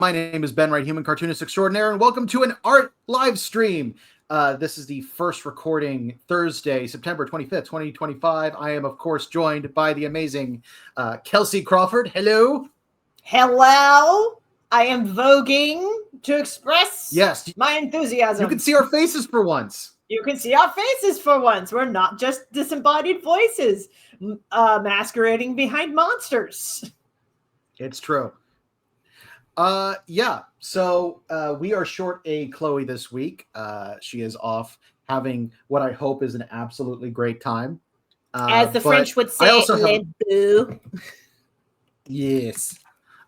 My name is Ben Wright, human cartoonist extraordinaire, and welcome to an art live stream. This is the first recording Thursday, September 25th, 2025. I am, of course, joined by the amazing Kelsey Crawford. Hello. Hello. I am voguing to express my enthusiasm. You can see our faces for once. You can see our faces for once. We're not just disembodied voices masquerading behind monsters. It's true. So we are short a Chloe this week. She is off having what I hope is an absolutely great time. As the French would say, le boo. Yes.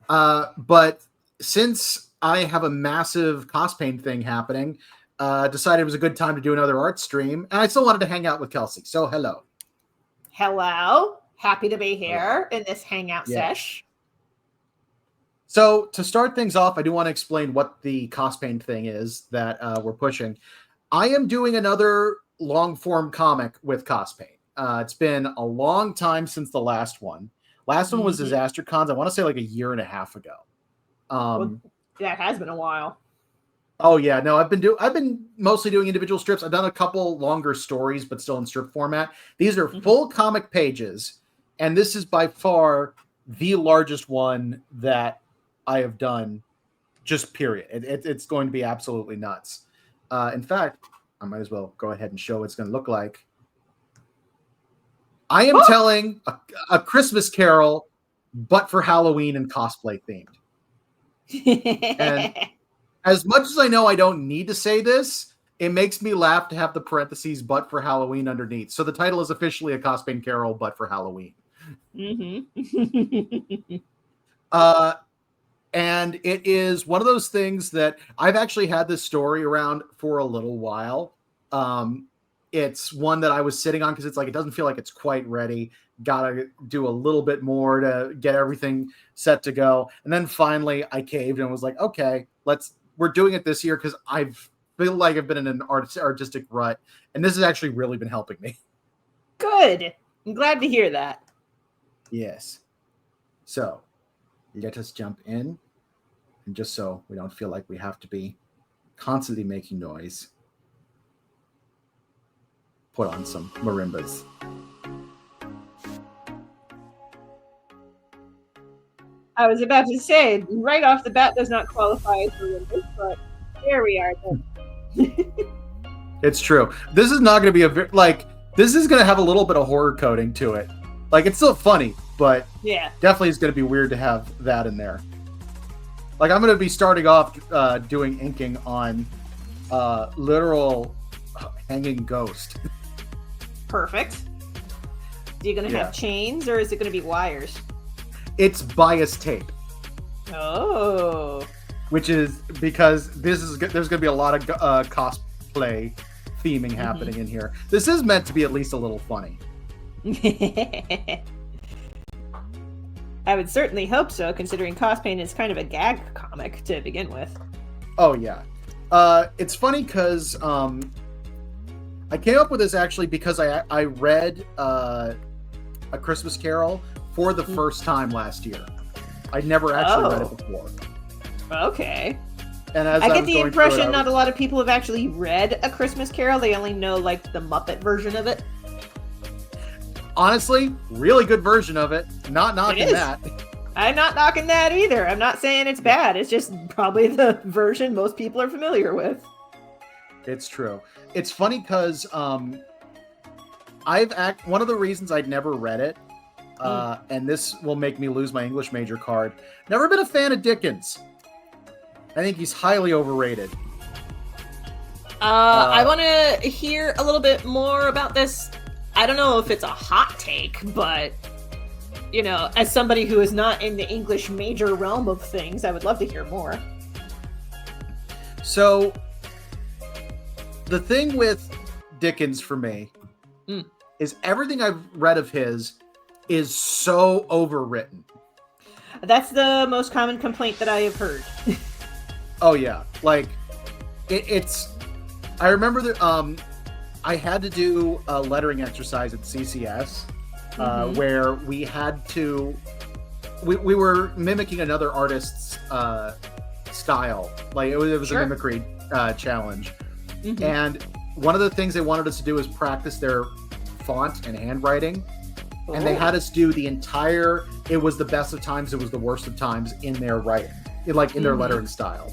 But since I have a massive CosPain thing happening, decided it was a good time to do another art stream, and I still wanted to hang out with Kelsey. So hello. Hello. Happy to be here in this hangout sesh. So to start things off, I do want to explain what the CosPain thing is that we're pushing. I am doing another long-form comic with CosPain. It's been a long time since the last one. Last one was Disaster Cons. I want to say like a year and a half ago. Well, that has been a while. Oh yeah, no, I've been mostly doing individual strips. I've done a couple longer stories, but still in strip format. These are full comic pages, and this is by far the largest one that I have done, just period. It's going to be absolutely nuts. In fact, I might as well go ahead and show what it's going to look like. I am telling a Christmas Carol, but for Halloween and cosplay themed. And as much as I know I don't need to say this, it makes me laugh to have the parentheses, but for Halloween underneath. So the title is officially a CosPain Carol, but for Halloween. And it is one of those things that I've actually had this story around for a little while. It's one that I was sitting on because it's like, it doesn't feel like it's quite ready. Got to do a little bit more to get everything set to go. And then finally I caved and was like, okay, we're doing it this year because I feel like I've been in an artistic rut. And this has actually really been helping me. Good. I'm glad to hear that. Yes. So let us jump in. And just so we don't feel like we have to be constantly making noise, put on some marimbas. I was about to say, right off the bat does not qualify as marimbas, but there we are then. It's true. This is not going to be this is going to have a little bit of horror coding to it. Like, it's still funny, but yeah, definitely is going to be weird to have that in there. Like, I'm going to be starting off doing inking on literal hanging ghost. Perfect. Are you going to have chains, or is it going to be wires? It's bias tape. Oh. Which is because there's going to be a lot of cosplay theming happening in here. This is meant to be at least a little funny. I would certainly hope so, considering CosPain is kind of a gag comic to begin with. Oh, yeah. It's funny because I came up with this actually because I read A Christmas Carol for the first time last year. I'd never actually read it before. Okay. And as I get the impression not a lot of people have actually read A Christmas Carol. They only know, like, the Muppet version of it. Honestly, really good version of it. Not knocking that. I'm not knocking that either. I'm not saying it's bad. It's just probably the version most people are familiar with. It's true. It's funny because one of the reasons I'd never read it, and this will make me lose my English major card, never been a fan of Dickens. I think he's highly overrated. I want to hear a little bit more about this. I don't know if it's a hot take, but, you know, as somebody who is not in the English major realm of things, I would love to hear more. So, the thing with Dickens for me is everything I've read of his is so overwritten. That's the most common complaint that I have heard. Oh, yeah. Like, it's... I remember that... I had to do a lettering exercise at CCS where we had to... We were mimicking another artist's style. Like it was Sure. a mimicry challenge. Mhm. And one of the things they wanted us to do is practice their font and handwriting. And they Oh. had us do the entire, it was the best of times, it was the worst of times in their writing, in their lettering style.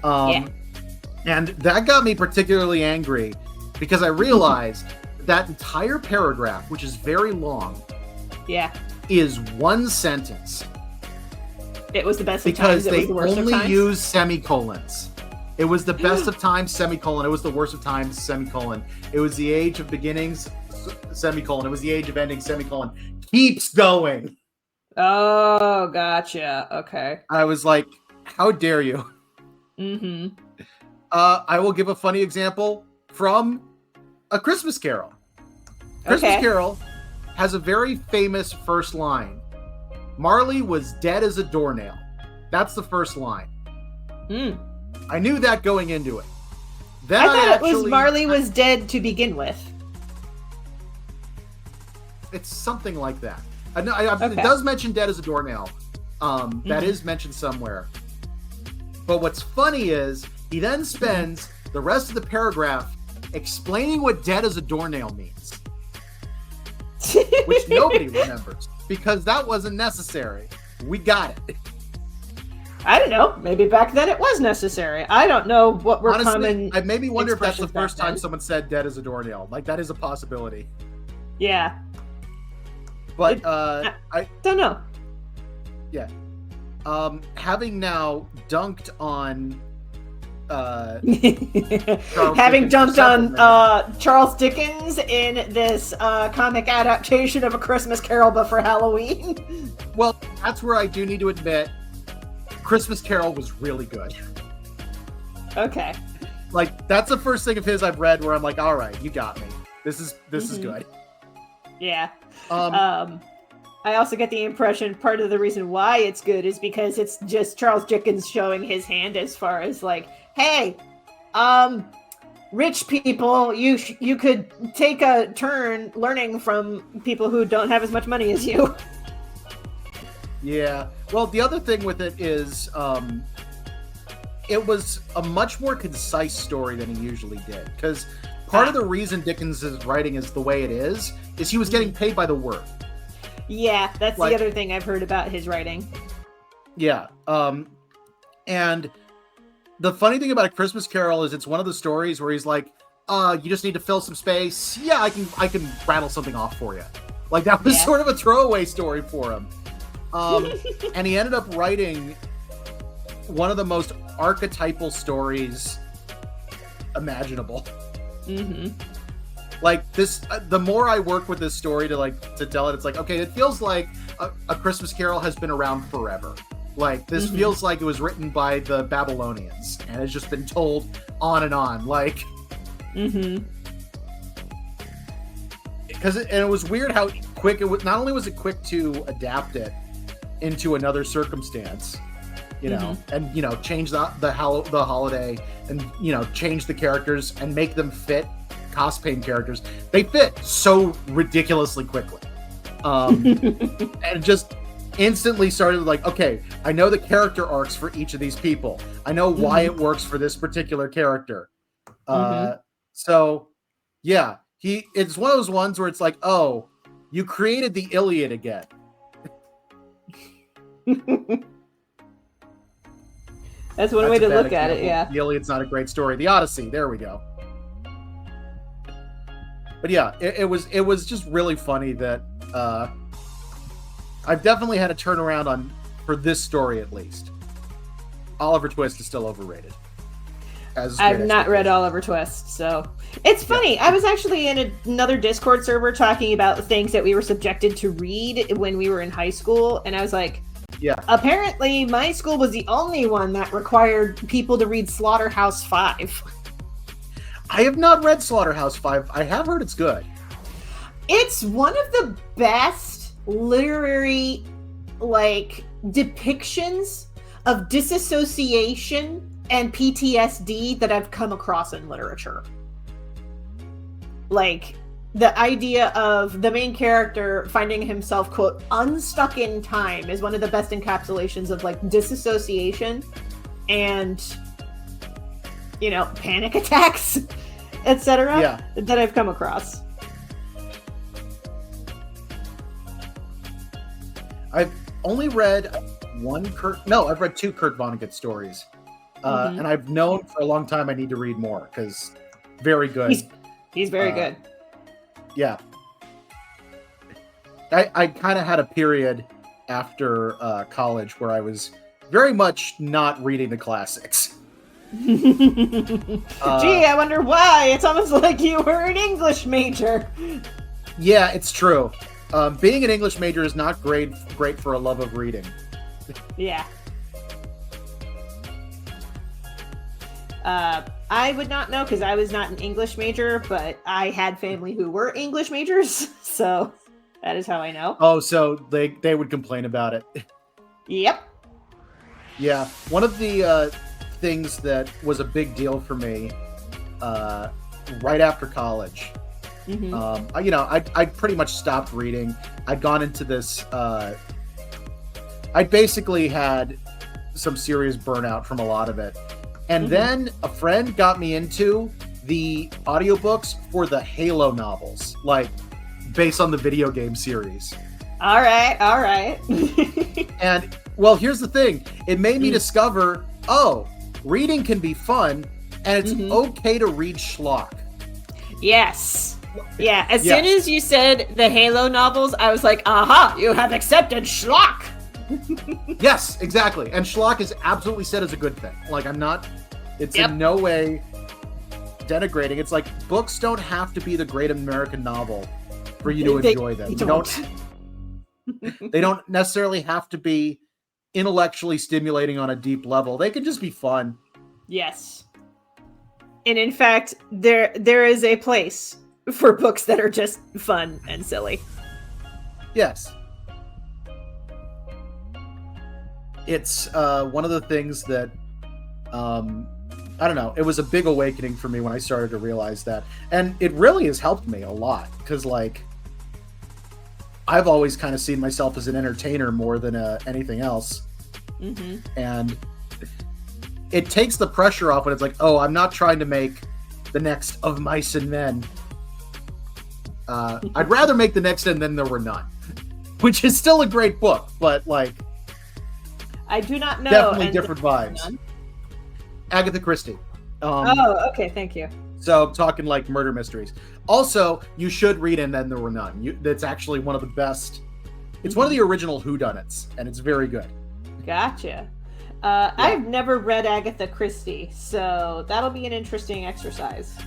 And that got me particularly angry because I realized that entire paragraph, which is very long, is one sentence. It was the best of times. Because they it was the worst only of times. use semicolons. It was the best of times, semicolon. It was the worst of times, semicolon. It was the age of beginnings, semicolon. It was the age of endings, semicolon. Keeps going. Oh, gotcha. Okay. I was like, how dare you? Mm-hmm. I will give a funny example from A Christmas Carol. Christmas Carol has a very famous first line. Marley was dead as a doornail. That's the first line. I knew that going into it. Then I thought it was Marley was dead to begin with. It's something like that. It does mention dead as a doornail. That is mentioned somewhere. But what's funny is he then spends the rest of the paragraph explaining what dead as a doornail means. Which nobody remembers. Because that wasn't necessary. We got it. I don't know. Maybe back then it was necessary. I don't know what were common. I made me wonder if that's the first time then. someone said dead as a doornail. Like, that is a possibility. Yeah. But, I don't know. Yeah. Having now dunked on having dunked on Charles Dickens in this comic adaptation of A Christmas Carol but for Halloween. Well, that's where I do need to admit Christmas Carol was really good. Okay. Like, that's the first thing of his I've read where I'm like, all right, you got me. This is good. Yeah. I also get the impression part of the reason why it's good is because it's just Charles Dickens showing his hand as far as like, hey, rich people, you could take a turn learning from people who don't have as much money as you. Yeah. Well, the other thing with it is it was a much more concise story than he usually did. Because part of the reason Dickens' writing is the way it is he was getting paid by the word. Yeah, that's the other thing I've heard about his writing. Yeah. And the funny thing about A Christmas Carol is it's one of the stories where he's like, you just need to fill some space. Yeah, I can rattle something off for you. Like, that was sort of a throwaway story for him. And he ended up writing one of the most archetypal stories imaginable. Mm-hmm. Like, this, the more I work with this story to tell it, it's like, okay, it feels like a Christmas Carol has been around forever. Like, this feels like it was written by the Babylonians and has just been told on and on. Like, because it was weird how quick it was. Not only was it quick to adapt it into another circumstance, you know, and change the holiday, and change the characters and make them fit CosPain characters. They fit so ridiculously quickly, and just instantly started like, okay, I know the character arcs for each of these people. I know why it works for this particular character. So yeah, it's one of those ones where it's like, oh, you created the Iliad again. That's one way to look at it, yeah. The Iliad's not a great story. The Odyssey, there we go. But yeah, it was just really funny that I've definitely had a turnaround for this story at least. Oliver Twist is still overrated. I've not read Oliver Twist, so it's funny. Yeah. I was actually in another Discord server talking about things that we were subjected to read when we were in high school, and I was like, yeah. Apparently, my school was the only one that required people to read Slaughterhouse-5. I have not read Slaughterhouse-5. I have heard it's good. It's one of the best literary, depictions of disassociation and PTSD that I've come across in literature. Like, the idea of the main character finding himself, quote, unstuck in time is one of the best encapsulations of, disassociation and, panic attacks, etc. That I've come across. I've only read I've read 2 Kurt Vonnegut stories. And I've known for a long time I need to read more because very good. He's very good. Yeah. I kind of had a period after college where I was very much not reading the classics. Gee, I wonder why. It's almost like you were an English major. Yeah, it's true. Being an English major is not great for a love of reading. Yeah. I would not know because I was not an English major, but I had family who were English majors, so that is how I know. Oh, so they would complain about it. Yep. Yeah. One of the things that was a big deal for me right after college, I'd pretty much stopped reading. I'd gone into this... I basically had some serious burnout from a lot of it. And then a friend got me into the audiobooks for the Halo novels, like based on the video game series. All right. And well, here's the thing. It made me discover, reading can be fun and it's okay to read schlock. Yes. Yeah. As soon as you said the Halo novels, I was like, aha, you have accepted schlock. Yes, exactly. And schlock is absolutely said as a good thing. Like, it's in no way denigrating. It's like, books don't have to be the great American novel for you to enjoy them. They don't necessarily have to be intellectually stimulating on a deep level. They can just be fun. Yes. And in fact, there is a place for books that are just fun and silly. Yes. It's one of the things that, I don't know, it was a big awakening for me when I started to realize that. And it really has helped me a lot, because, like, I've always kind of seen myself as an entertainer more than anything else. And it takes the pressure off when it's like, I'm not trying to make the next Of Mice and Men. I'd rather make the next And Then There Were None, which is still a great book, but, like... I do not know. Definitely different vibes. Agatha Christie. Okay, thank you. So, talking like murder mysteries. Also, you should read And Then There Were None. That's actually one of the best. It's one of the original whodunits, and it's very good. Gotcha. I've never read Agatha Christie, so that'll be an interesting exercise.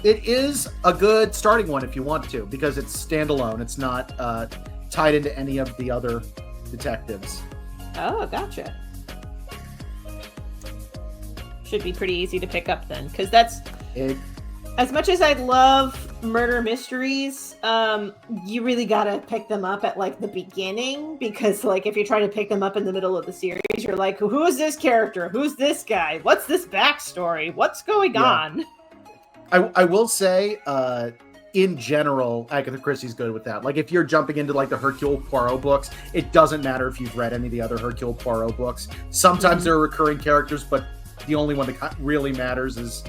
It is a good starting one if you want to, because it's standalone. It's not tied into any of the other detectives. Oh, gotcha. Should be pretty easy to pick up then, because that's... As much as I love murder mysteries, you really gotta pick them up at, like, the beginning, because, like, if you try to pick them up in the middle of the series, you're like, who is this character? Who's this guy? What's this backstory? What's going on? I will say, in general, Agatha Christie's good with that. Like, if you're jumping into, like, the Hercule Poirot books, it doesn't matter if you've read any of the other Hercule Poirot books. Sometimes there are recurring characters, but the only one that really matters is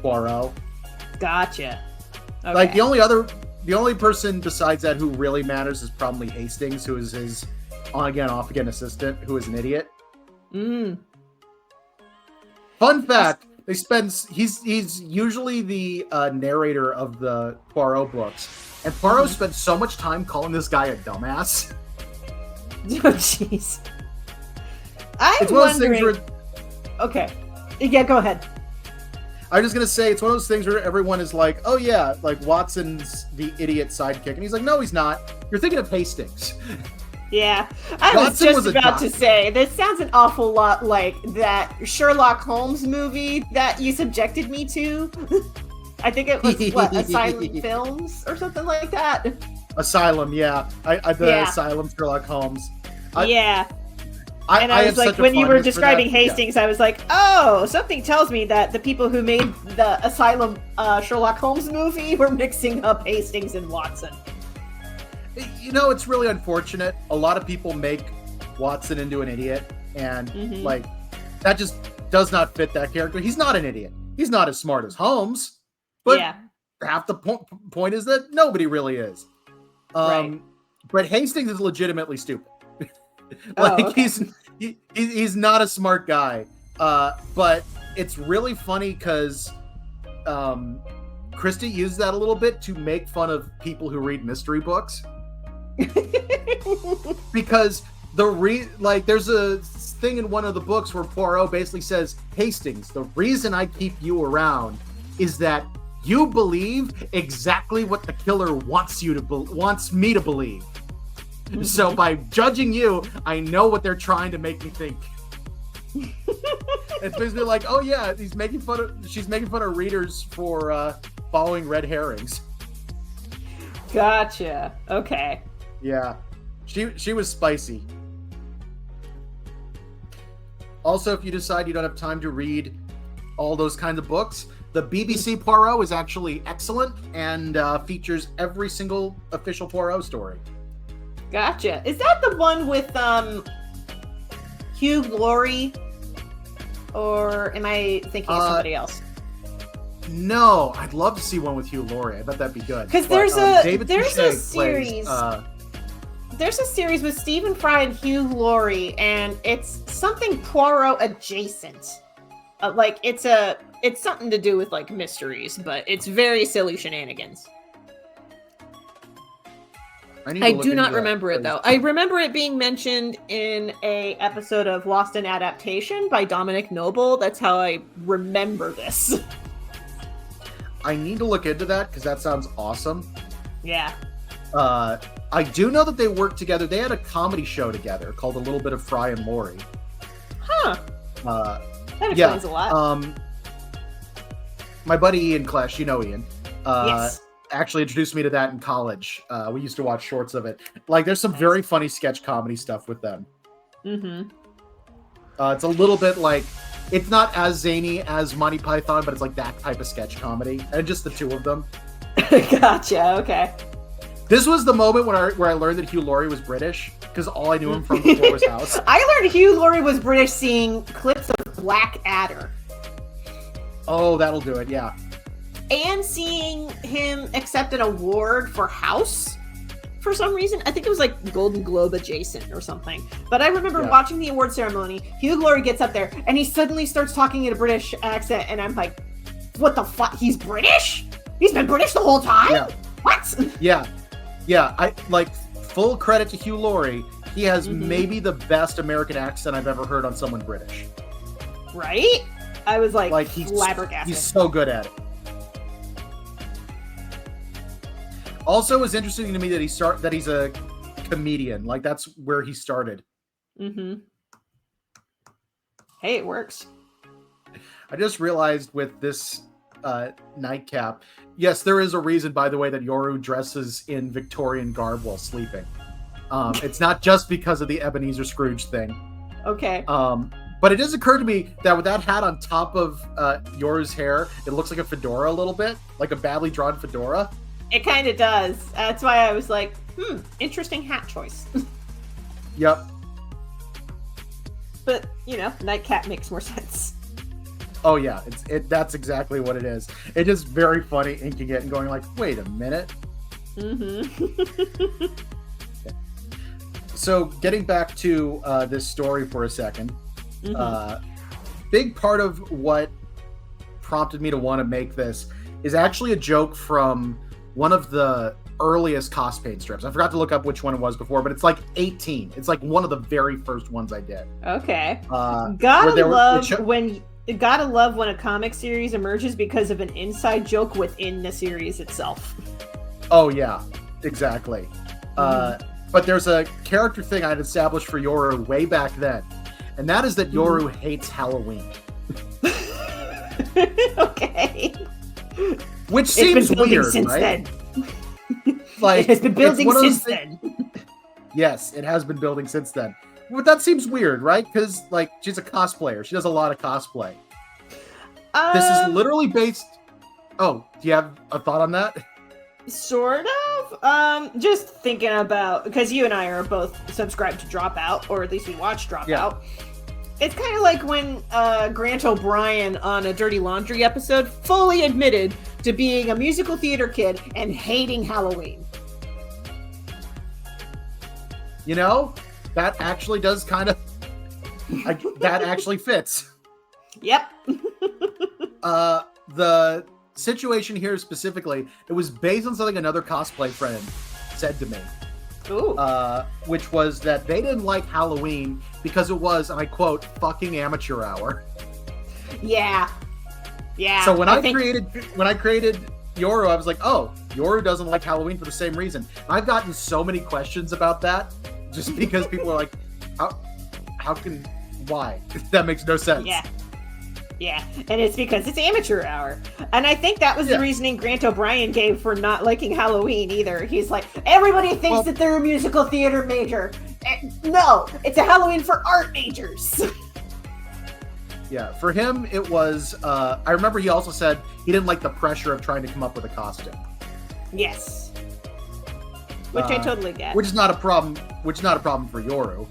Poirot. Gotcha. Okay. Like, the only person besides that who really matters is probably Hastings, who is his on-again, off-again assistant, who is an idiot. Fun fact, he's usually the narrator of the Poirot books, and Poirot spent so much time calling this guy a dumbass. Oh, jeez. I'm wondering... Okay. Yeah, go ahead. I'm just going to say, it's one of those things where everyone is like, oh yeah, like, Watson's the idiot sidekick. And he's like, no, he's not. You're thinking of Hastings. Yeah. I was just about to say, this sounds an awful lot like that Sherlock Holmes movie that you subjected me to. I think it was, Asylum Films or something like that? Asylum, yeah. Asylum Sherlock Holmes. I was like, when you were describing Hastings, I was like, oh, something tells me that the people who made the Asylum Sherlock Holmes movie were mixing up Hastings and Watson. You know, it's really unfortunate. A lot of people make Watson into an idiot, and like, that just does not fit that character. He's not an idiot. He's not as smart as Holmes, but half the point is that nobody really is. Right. But Hastings is legitimately stupid. Like he's not a smart guy. But it's really funny because Christie used that a little bit to make fun of people who read mystery books. Because there's a thing in one of the books where Poirot basically says, Hastings, the reason I keep you around is that you believe exactly what the killer wants me to believe. Mm-hmm. So by judging you, I know what they're trying to make me think. It's basically like, oh yeah, she's making fun of readers for following red herrings. Gotcha. Okay. Yeah. She was spicy. Also, if you decide you don't have time to read all those kinds of books, the BBC Poirot is actually excellent and features every single official Poirot story. Gotcha. Is that the one with Hugh Laurie? Or am I thinking of somebody else? No, I'd love to see one with Hugh Laurie. I bet that'd be good. Because there's a series. There's a series with Stephen Fry and Hugh Laurie, and it's something Poirot adjacent. It's something to do with like mysteries, but it's very silly shenanigans. I do not remember it though. I remember it being mentioned in a episode of Lost in Adaptation by Dominic Noble. That's how I remember this. I need to look into that because that sounds awesome. Yeah. I do know that they worked together. They had a comedy show together called A Little Bit of Fry and Laurie. Huh. That explains a lot. My buddy Ian Klesch, you know Ian. Yes. Actually introduced me to that in college. We used to watch shorts of it. Like, there's some very funny sketch comedy stuff with them. Mm-hmm. It's a little bit like, it's not as zany as Monty Python, but it's like that type of sketch comedy, and just the two of them. Gotcha. Okay. This was the moment where I learned that Hugh Laurie was British, because all I knew him from before was House. I learned Hugh Laurie was British seeing clips of Black Adder. Oh, that'll do it. Yeah. And seeing him accept an award for House for some reason. I think it was like Golden Globe adjacent or something. But I remember watching the award ceremony. Hugh Laurie gets up there and he suddenly starts talking in a British accent. And I'm like, what the fuck? He's British? He's been British the whole time? Yeah. What? Yeah. I like full credit to Hugh Laurie. He has maybe the best American accent I've ever heard on someone British. Right? I was like flabbergasted. He's so good at it. Also, it's interesting to me that he's a comedian. Like, that's where he started. Mm-hmm. Hey, it works. I just realized with this nightcap, yes, there is a reason, by the way, that Yoru dresses in Victorian garb while sleeping. It's not just because of the Ebenezer Scrooge thing. Okay. But it does occur to me that with that hat on top of Yoru's hair, it looks like a fedora a little bit, like a badly drawn fedora. It kind of does. That's why I was like, interesting hat choice. Yep. But, nightcap makes more sense. Oh yeah, that's exactly what it is. It's just very funny inking it and going like, wait a minute. Mm-hmm. Okay. So getting back to this story for a second, big part of what prompted me to want to make this is actually a joke from one of the earliest CosPain strips. I forgot to look up which one it was before, but it's like 18. It's like one of the very first ones I did. Okay. Gotta love when a comic series emerges because of an inside joke within the series itself. Oh yeah, exactly. But there's a character thing I'd established for Yoru way back then, and that is that Yoru hates Halloween. Okay. Which seems weird, right? Like, it has been building since then. Yes, it has been building since then. But that seems weird, right? Because, like, she's a cosplayer. She does a lot of cosplay. This is literally based... Oh, do you have a thought on that? Sort of. Just thinking about... Because you and I are both subscribed to Dropout, or at least we watch Dropout. It's kind of like when Grant O'Brien on a Dirty Laundry episode fully admitted to being a musical theater kid and hating Halloween. You know, that actually does kind of... that actually fits. Yep. The situation here specifically, it was based on something another cosplay friend said to me. Ooh. Which was that they didn't like Halloween because it was, and I quote, fucking amateur hour. Yeah. Yeah. So when I created Yoru, I was like, oh, Yoru doesn't like Halloween for the same reason. I've gotten so many questions about that just because people are like, why? That makes no sense. Yeah. Yeah, and it's because it's amateur hour. And I think that was the reasoning Grant O'Brien gave for not liking Halloween either. He's like, everybody thinks that they're a musical theater major. No, it's a Halloween for art majors. Yeah, for him, it was, I remember he also said he didn't like the pressure of trying to come up with a costume. Yes. Which I totally get. Which is not a problem for Yoru.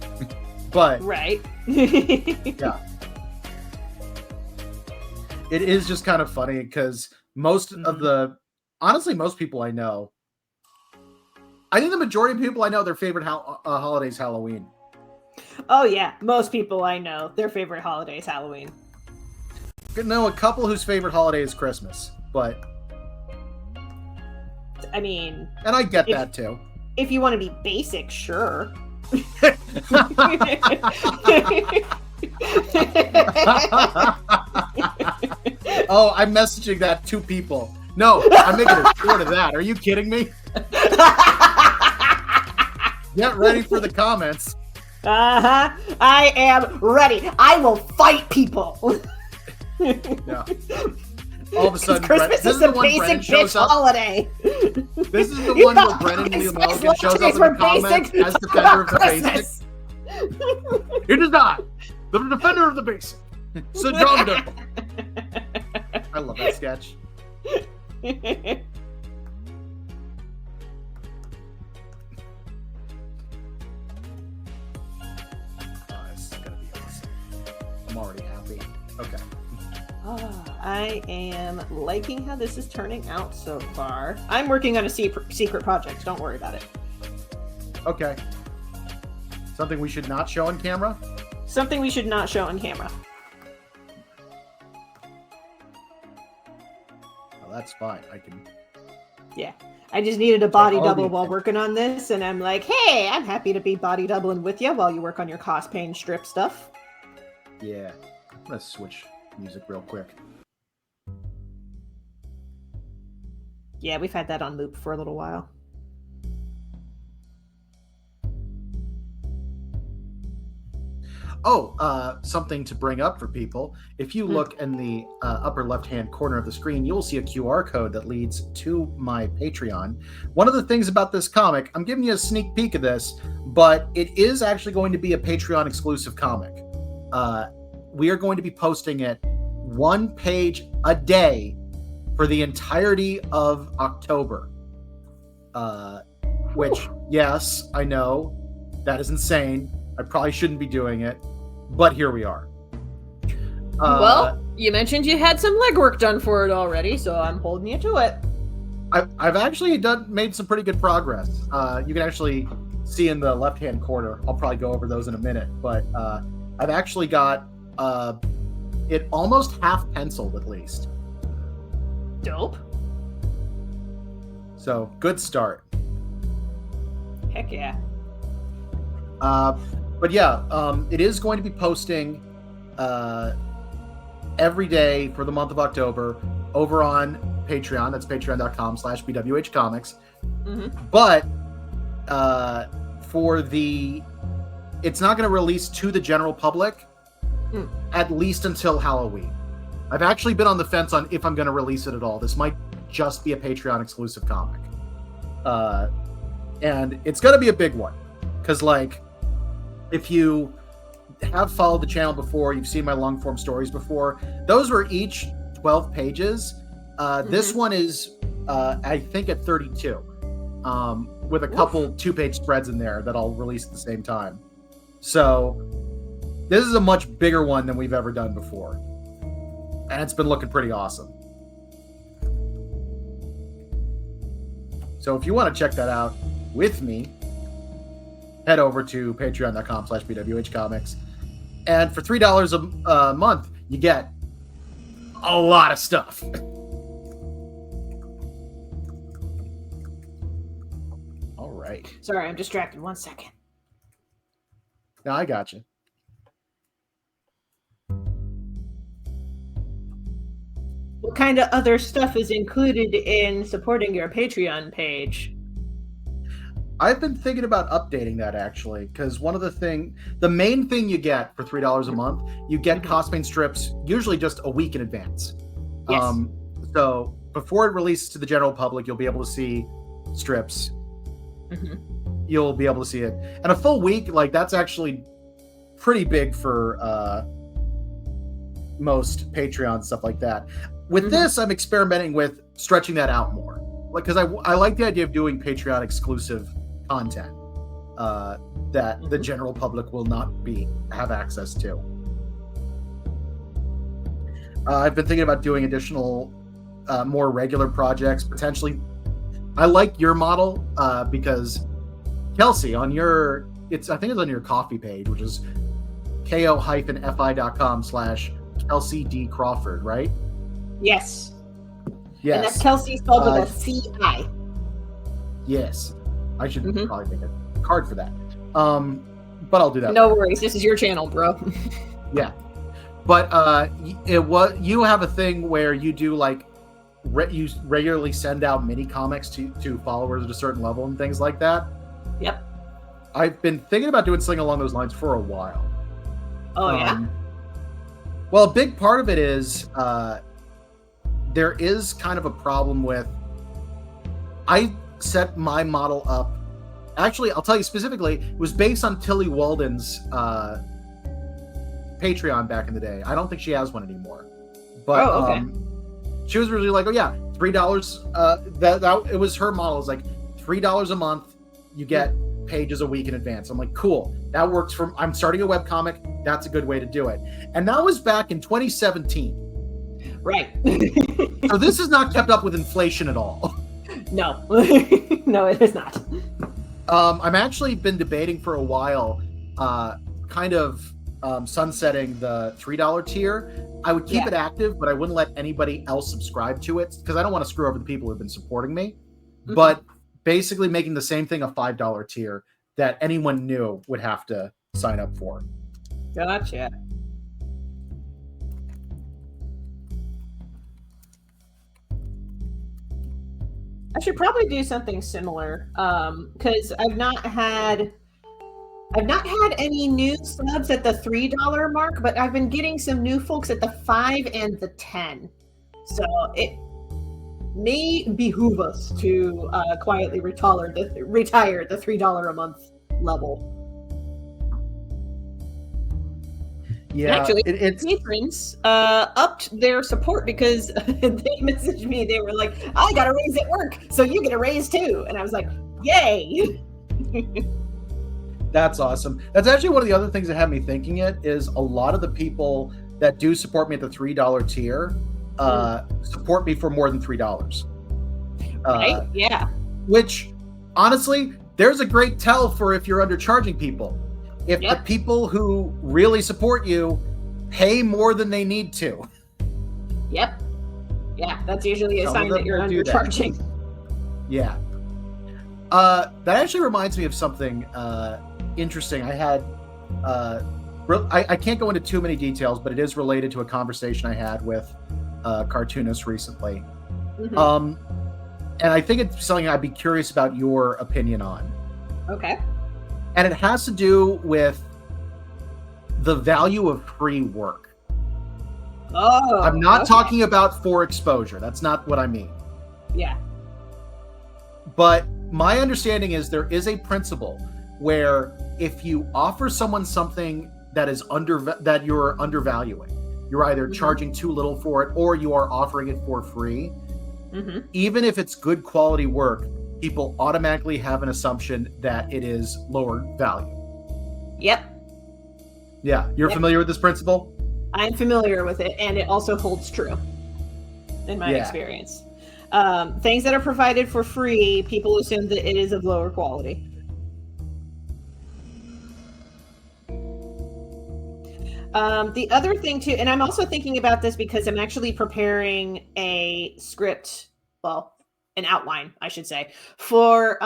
But. Right. Yeah. It is just kind of funny because most people I know, I think the majority of people I know, their favorite holiday is Halloween. Oh yeah, most people I know, their favorite holiday is Halloween. I know a couple whose favorite holiday is Christmas, but I mean, and I get that too. If you want to be basic, sure. Oh, I'm messaging that to people. No, I'm making a short of that. Are you kidding me? Get ready for the comments. Uh-huh. I am ready. I will fight people. Yeah. All of a sudden, Christmas is a basic bitch holiday. This is the one where Brennan Mulligan shows up in the comments as defender of the basic. It is I, the defender of the basic. Sir John Doe. I love that sketch. Oh, this is gonna be awesome. I'm already happy. Okay. I am liking how this is turning out so far. I'm working on a secret project. Don't worry about it. Okay. Something we should not show on camera? Something we should not show on camera. Well, that's fine. I can... Yeah. I just needed a body double while working on this, and I'm like, hey, I'm happy to be body doubling with you while you work on your CosPain strip stuff. Yeah. I'm going to switch music real quick. Yeah, we've had that on loop for a little while. Oh, something to bring up for people. If you look in the upper left-hand corner of the screen, you'll see a QR code that leads to my Patreon. One of the things about this comic, I'm giving you a sneak peek of this, but it is actually going to be a Patreon exclusive comic. We are going to be posting it one page a day for the entirety of October. Which, yes, I know, that is insane. I probably shouldn't be doing it, but here we are. Well, you mentioned you had some legwork done for it already, so I'm holding you to it. I've actually made some pretty good progress. You can actually see in the left-hand corner. I'll probably go over those in a minute, but I've actually got it almost half penciled at least. Dope. So, good start. Heck yeah. But yeah, it is going to be posting every day for the month of October over on Patreon. That's patreon.com/BWHComics. Mm-hmm. But it's not going to release to the general public at least until Halloween. I've actually been on the fence on if I'm going to release it at all. This might just be a Patreon exclusive comic. And it's going to be a big one. Because, like, if you have followed the channel before, you've seen my long form stories before, those were each 12 pages. This one is, I think, at 32, with a couple 2-page spreads in there that I'll release at the same time. So This is a much bigger one than we've ever done before. And it's been looking pretty awesome. So if you want to check that out with me, head over to patreon.com/BWHComics. And for $3 a month, you get a lot of stuff. All right. Sorry, I'm distracted. 1 second. No, I got you. What kind of other stuff is included in supporting your Patreon page? I've been thinking about updating that actually, because the main thing you get for $3 a month, you get CosPain strips usually just a week in advance. Yes. So before it releases to the general public, you'll be able to see strips. You'll be able to see it, and a full week, like that's actually pretty big for most Patreon stuff like that. With this, I'm experimenting with stretching that out more, like because I like the idea of doing Patreon exclusive content that the general public will not have access to. I've been thinking about doing additional, more regular projects potentially. I like your model because Kelsey I think it's on your coffee page, which is ko-fi.com/Kelsey D. Crawford, right? Yes. Yes. And that's Kelsey spelled with a C-I. Yes. I should probably make a card for that. But I'll do that. No worries. This is your channel, bro. Yeah. But you have a thing where you do like you regularly send out mini comics to followers at a certain level and things like that. Yep. I've been thinking about doing something along those lines for a while. Oh, yeah? Well, a big part of it is there is kind of a problem with... I set my model up... Actually, I'll tell you specifically, it was based on Tilly Walden's Patreon back in the day. I don't think she has one anymore. But okay. She was really like, oh yeah, $3. It was her model. It's like $3 a month. You get pages a week in advance. I'm like, cool. That works for... I'm starting a webcomic. That's a good way to do it. And that was back in 2017. Right. So this has not kept up with inflation at all. No. No, it is not. I'm actually been debating for a while, kind of sunsetting the $3 tier. I would keep it active, but I wouldn't let anybody else subscribe to it because I don't want to screw over the people who've been supporting me. But basically making the same thing a $5 tier that anyone new would have to sign up for. Gotcha. I should probably do something similar because I've not had any new subs at the $3 mark, but I've been getting some new folks at the 5 and the 10. So it may behoove us to quietly retire the $3 a month level. Yeah, actually, patrons upped their support because they messaged me. They were like, "I got a raise at work, so you get a raise too." And I was like, "Yay!" That's awesome. That's actually one of the other things that had me thinking it is a lot of the people that do support me at the $3 tier support me for more than $3. Right? Yeah. Which, honestly, there's a great tell for if you're undercharging people. If the people who really support you pay more than they need to. Yep. Yeah, that's usually a sign that you're undercharging. Yeah. That actually reminds me of something interesting. I had, I can't go into too many details, but it is related to a conversation I had with a cartoonist recently. And I think it's something I'd be curious about your opinion on. Okay. And it has to do with the value of free work. Oh. I'm not talking about for exposure. That's not what I mean. Yeah. But my understanding is there is a principle where if you offer someone something that is that you're undervaluing, you're either charging too little for it or you are offering it for free, even if it's good quality work, people automatically have an assumption that it is lower value. Yep. Yeah, you're familiar with this principle? I'm familiar with it, and it also holds true in my experience. Things that are provided for free, people assume that it is of lower quality. The other thing too, and I'm also thinking about this because I'm actually preparing a script, well, an outline, I should say, for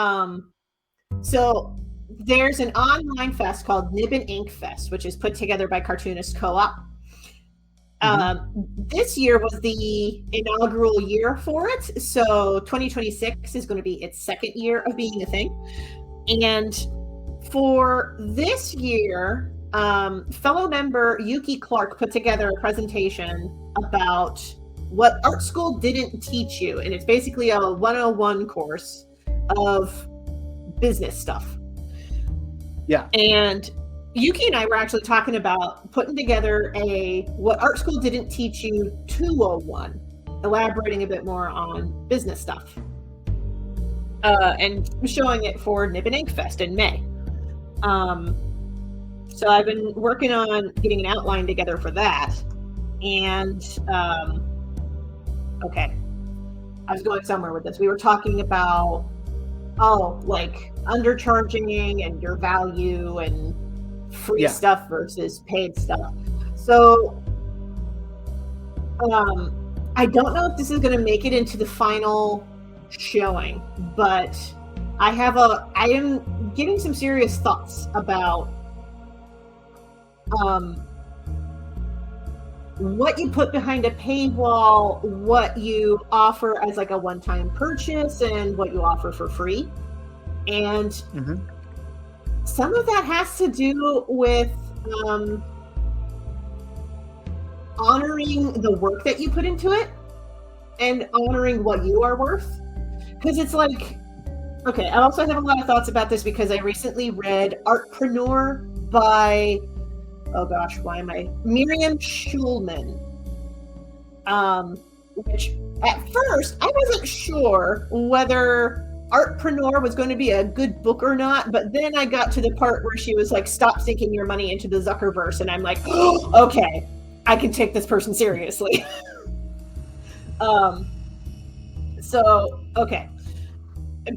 so there's an online fest called Nib and Ink Fest, which is put together by Cartoonist Co-op. This year was the inaugural year for it, so 2026 is going to be its second year of being a thing. And for this year, fellow member Yuki Clark put together a presentation about what art school didn't teach you, and it's basically a 101 course of business stuff. Yeah. And Yuki and I were actually talking about putting together a what art school didn't teach you 201, elaborating a bit more on business stuff, and showing it for Nib and Ink Fest in May. So I've been working on getting an outline together for that. And okay, I was going somewhere with this. We were talking about like undercharging and your value and free stuff versus paid stuff. So I don't know if this is going to make it into the final showing, but I am getting some serious thoughts about what you put behind a paywall, what you offer as like a one-time purchase, and what you offer for free. And some of that has to do with honoring the work that you put into it and honoring what you are worth. Because it's like, okay, I also have a lot of thoughts about this because I recently read Artpreneur by, Miriam Schulman. Which at first I wasn't sure whether Artpreneur was going to be a good book or not, but then I got to the part where she was like, stop sinking your money into the Zuckerverse, and I'm like, oh, okay, I can take this person seriously. Okay.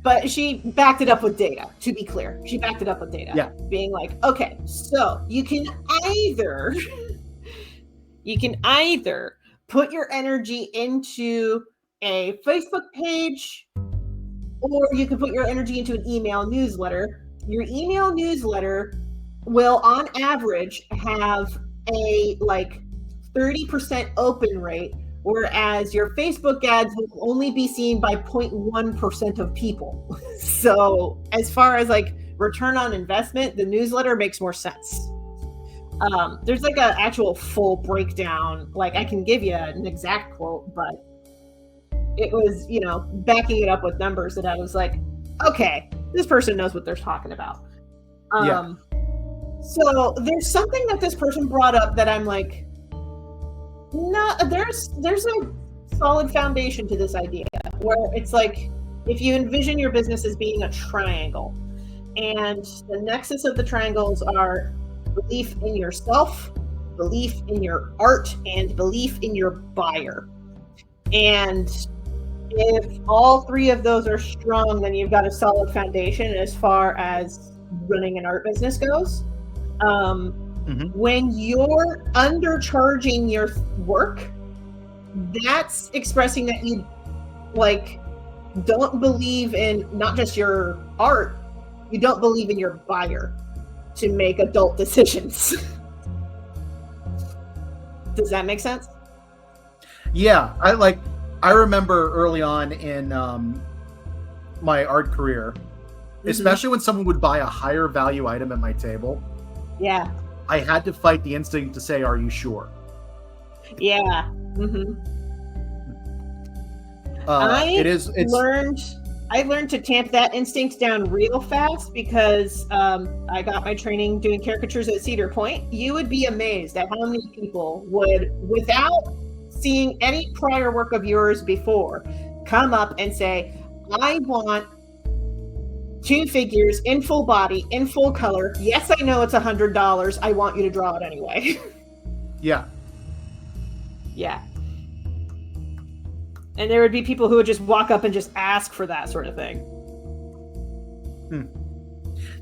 But she backed it up with data, to be clear. She backed it up with data. Yeah. Being like, okay, so you can either put your energy into a Facebook page, or you can put your energy into an email newsletter. Your email newsletter will, on average, have a 30% open rate, whereas your Facebook ads will only be seen by 0.1% of people. So as far as return on investment, the newsletter makes more sense. There's an actual full breakdown. I can give you an exact quote, but it was, backing it up with numbers that I was like, okay, this person knows what they're talking about. So there's something that this person brought up that I'm like, no, there's a solid foundation to this idea, where it's like, if you envision your business as being a triangle, and the nexus of the triangles are belief in yourself, belief in your art, and belief in your buyer. And if all three of those are strong, then you've got a solid foundation as far as running an art business goes. When you're undercharging your work, that's expressing that you don't believe in not just your art, you don't believe in your buyer to make adult decisions. Does that make sense? Yeah, I remember early on in my art career, especially when someone would buy a higher value item at my table. Yeah. I had to fight the instinct to say, "Are you sure?" Yeah. I learned to tamp that instinct down real fast because I got my training doing caricatures at Cedar Point. You would be amazed at how many people would, without seeing any prior work of yours before, come up and say, I want 2 figures in full body, in full color. Yes, I know it's $100. I want you to draw it anyway. Yeah. Yeah. And there would be people who would just walk up and just ask for that sort of thing.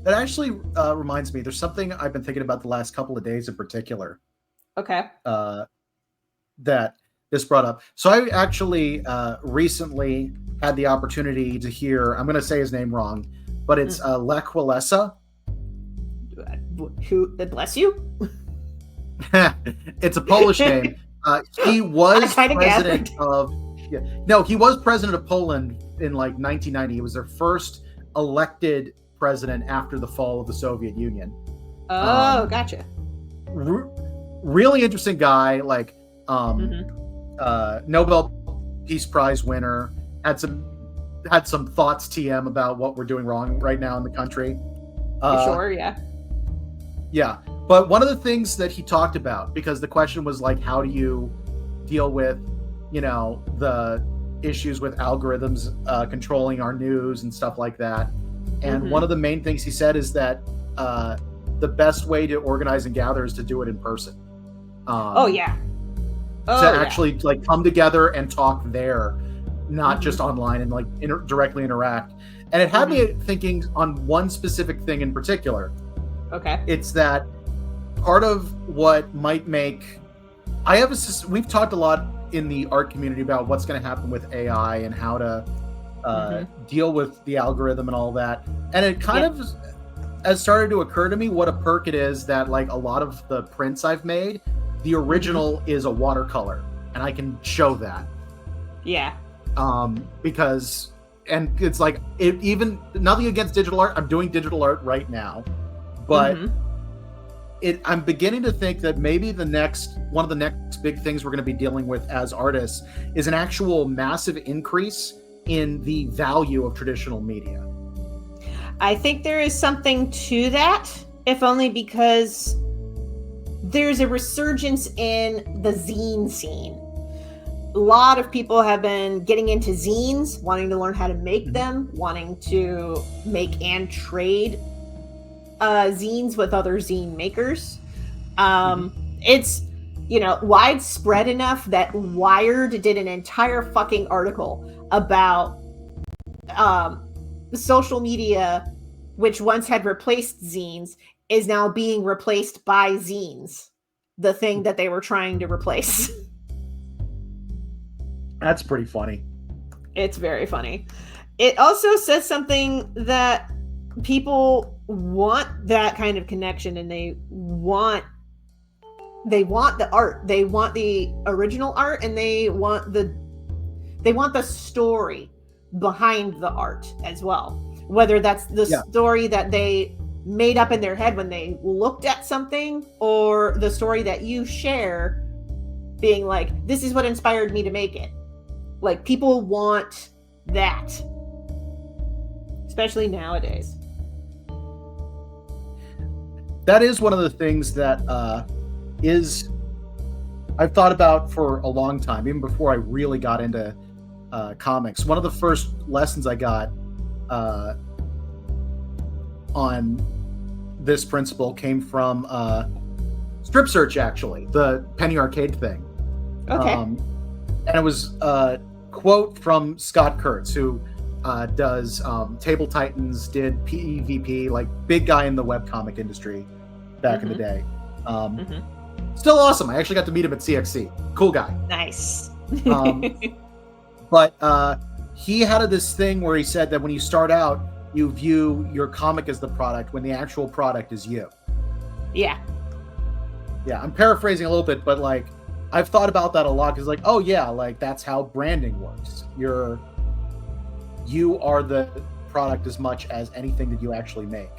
That actually reminds me, there's something I've been thinking about the last couple of days in particular. Okay. That this brought up. So I actually recently had the opportunity to hear, I'm going to say his name wrong, but it's Lech Walesa. Who, bless you? It's a Polish name. He was president of... Yeah, no, he was president of Poland in like 1990. He was their first elected president after the fall of the Soviet Union. Oh, gotcha. Really interesting guy, like Nobel Peace Prize winner. Had some thoughts, TM, about what we're doing wrong right now in the country. Sure, yeah. Yeah, but one of the things that he talked about, because the question was like, how do you deal with, you know, the issues with algorithms controlling our news and stuff like that. And one of the main things he said is that the best way to organize and gather is to do it in person. Actually like come together and talk there, not just online and like directly interact. And it had me thinking on one specific thing in particular. Okay. It's that part of what might make... we've talked a lot in the art community about what's going to happen with AI and how to deal with the algorithm and all that. And it kind of has started to occur to me what a perk it is that like a lot of the prints I've made, the original is a watercolor, and I can show that. Yeah. Because, and it's like, even nothing against digital art. I'm doing digital art right now, but I'm beginning to think that maybe one of the next big things we're going to be dealing with as artists is an actual massive increase in the value of traditional media. I think there is something to that, if only because there's a resurgence in the zine scene. A lot of people have been getting into zines, wanting to learn how to make them, wanting to make and trade zines with other zine makers. It's, you know, widespread enough that Wired did an entire fucking article about social media, which once had replaced zines, is now being replaced by zines, the thing that they were trying to replace. That's pretty funny. It's very funny. It also says something that people want that kind of connection, and they want the art. They want the original art, and they want the story behind the art as well. Whether that's the story that they made up in their head when they looked at something, or the story that you share being like, this is what inspired me to make it. Like, people want that, especially nowadays. That is one of the things that I've thought about for a long time, even before I really got into comics. One of the first lessons I got on this principle came from Strip Search, actually, the Penny Arcade thing. Okay. And it was a quote from Scott Kurtz, who does Table Titans, did PEVP, like big guy in the webcomic industry back in the day. Still awesome. I actually got to meet him at CXC. Cool guy. Nice. But he had this thing where he said that when you start out, you view your comic as the product when the actual product is you. Yeah. Yeah, I'm paraphrasing a little bit, but like I've thought about that a lot, because like, oh yeah, like that's how branding works. You are the product as much as anything that you actually make.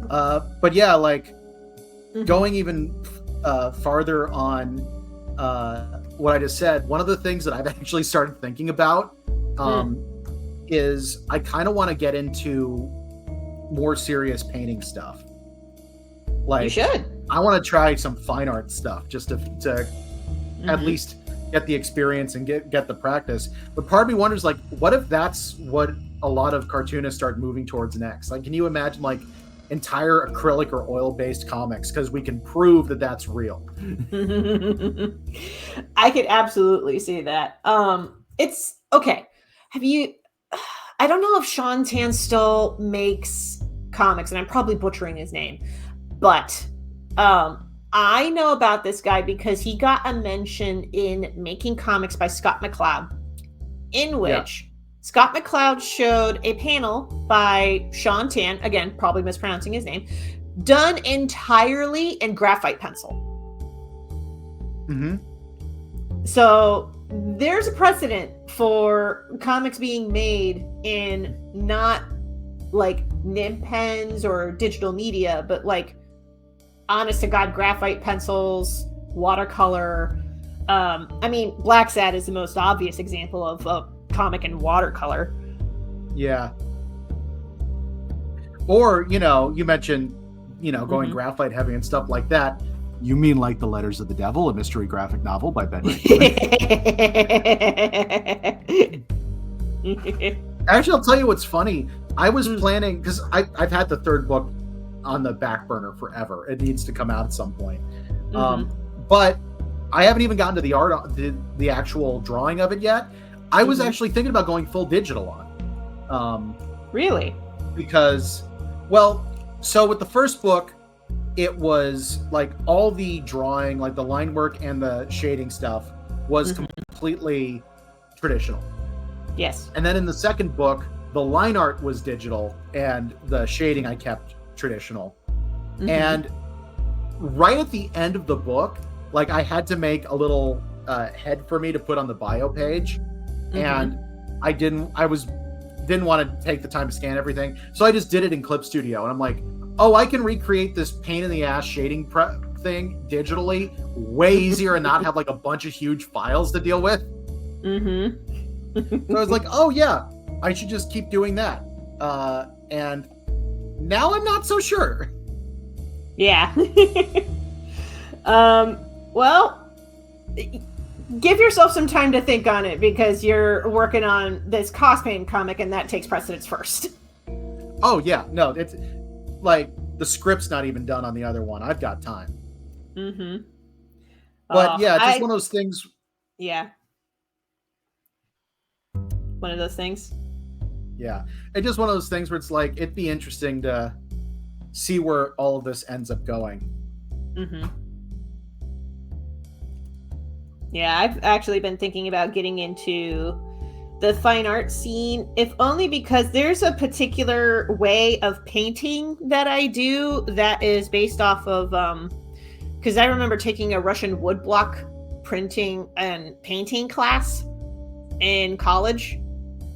But yeah, like going even farther on what I just said, one of the things that I've actually started thinking about is I kind of want to get into more serious painting stuff. Like, you should. I want to try some fine art stuff just to at least get the experience and get the practice. But part of me wonders, like, what if that's what a lot of cartoonists start moving towards next? Like, can you imagine like entire acrylic or oil-based comics, because we can prove that that's real? I could absolutely see that. It's okay. I don't know if Sean Tan still makes comics, and I'm probably butchering his name, but I know about this guy because he got a mention in Making Comics by Scott MacLeod, in which Scott MacLeod showed a panel by Sean Tan, again, probably mispronouncing his name, done entirely in graphite pencil. Mm-hmm. So there's a precedent for comics being made in not like nib pens or digital media, but like honest to God graphite pencils, watercolor. I mean, Black Sad is the most obvious example of a comic in watercolor. Yeah. Or, you mentioned, going graphite heavy and stuff like that. You mean like The Letters of the Devil, a mystery graphic novel by Ben Actually, I'll tell you what's funny. I was planning, because I've had the third book on the back burner forever. It needs to come out at some point. But I haven't even gotten to the art, the actual drawing of it yet. I was actually thinking about going full digital on. Really? Because, so with the first book, it was like all the drawing, like the line work and the shading stuff was completely traditional. Yes. And then in the second book, the line art was digital and the shading I kept traditional. And right at the end of the book, like I had to make a little head for me to put on the bio page. And I didn't want to take the time to scan everything. So I just did it in Clip Studio. And I'm like, oh, I can recreate this pain in the ass shading thing digitally way easier and not have like a bunch of huge files to deal with. So I was like, oh yeah, I should just keep doing that. And now I'm not so sure. Yeah. Well, give yourself some time to think on it because you're working on this CosPain comic and that takes precedence first. Oh yeah, no, it's like the script's not even done on the other one. I've got time. But yeah, it's just one of those things. Yeah. One of those things. Yeah. It's just one of those things where it's like, it'd be interesting to see where all of this ends up going. Yeah, I've actually been thinking about getting into the fine art scene, if only because there's a particular way of painting that I do that is based off of, because I remember taking a Russian woodblock printing and painting class in college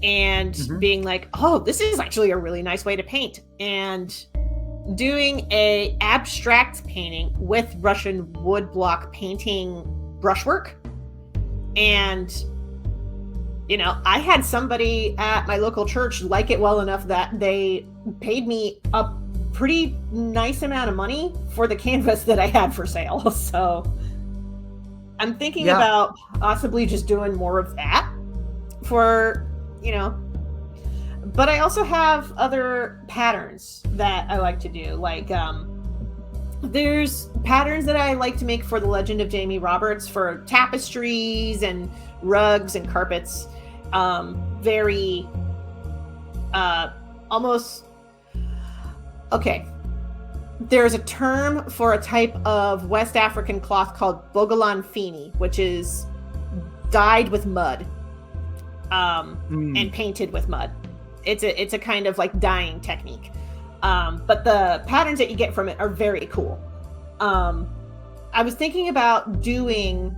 and being like, oh, this is actually a really nice way to paint, and doing a abstract painting with Russian woodblock painting brushwork. And I had somebody at my local church like it well enough that they paid me a pretty nice amount of money for the canvas that I had for sale. So I'm thinking about possibly just doing more of that for, but I also have other patterns that I like to do. Like, there's patterns that I like to make for The Legend of Jamie Roberts for tapestries and rugs and carpets. Very almost okay. There's a term for a type of West African cloth called Bogolan Fini, which is dyed with mud and painted with mud. It's a kind of like dyeing technique. But the patterns that you get from it are very cool. I was thinking about doing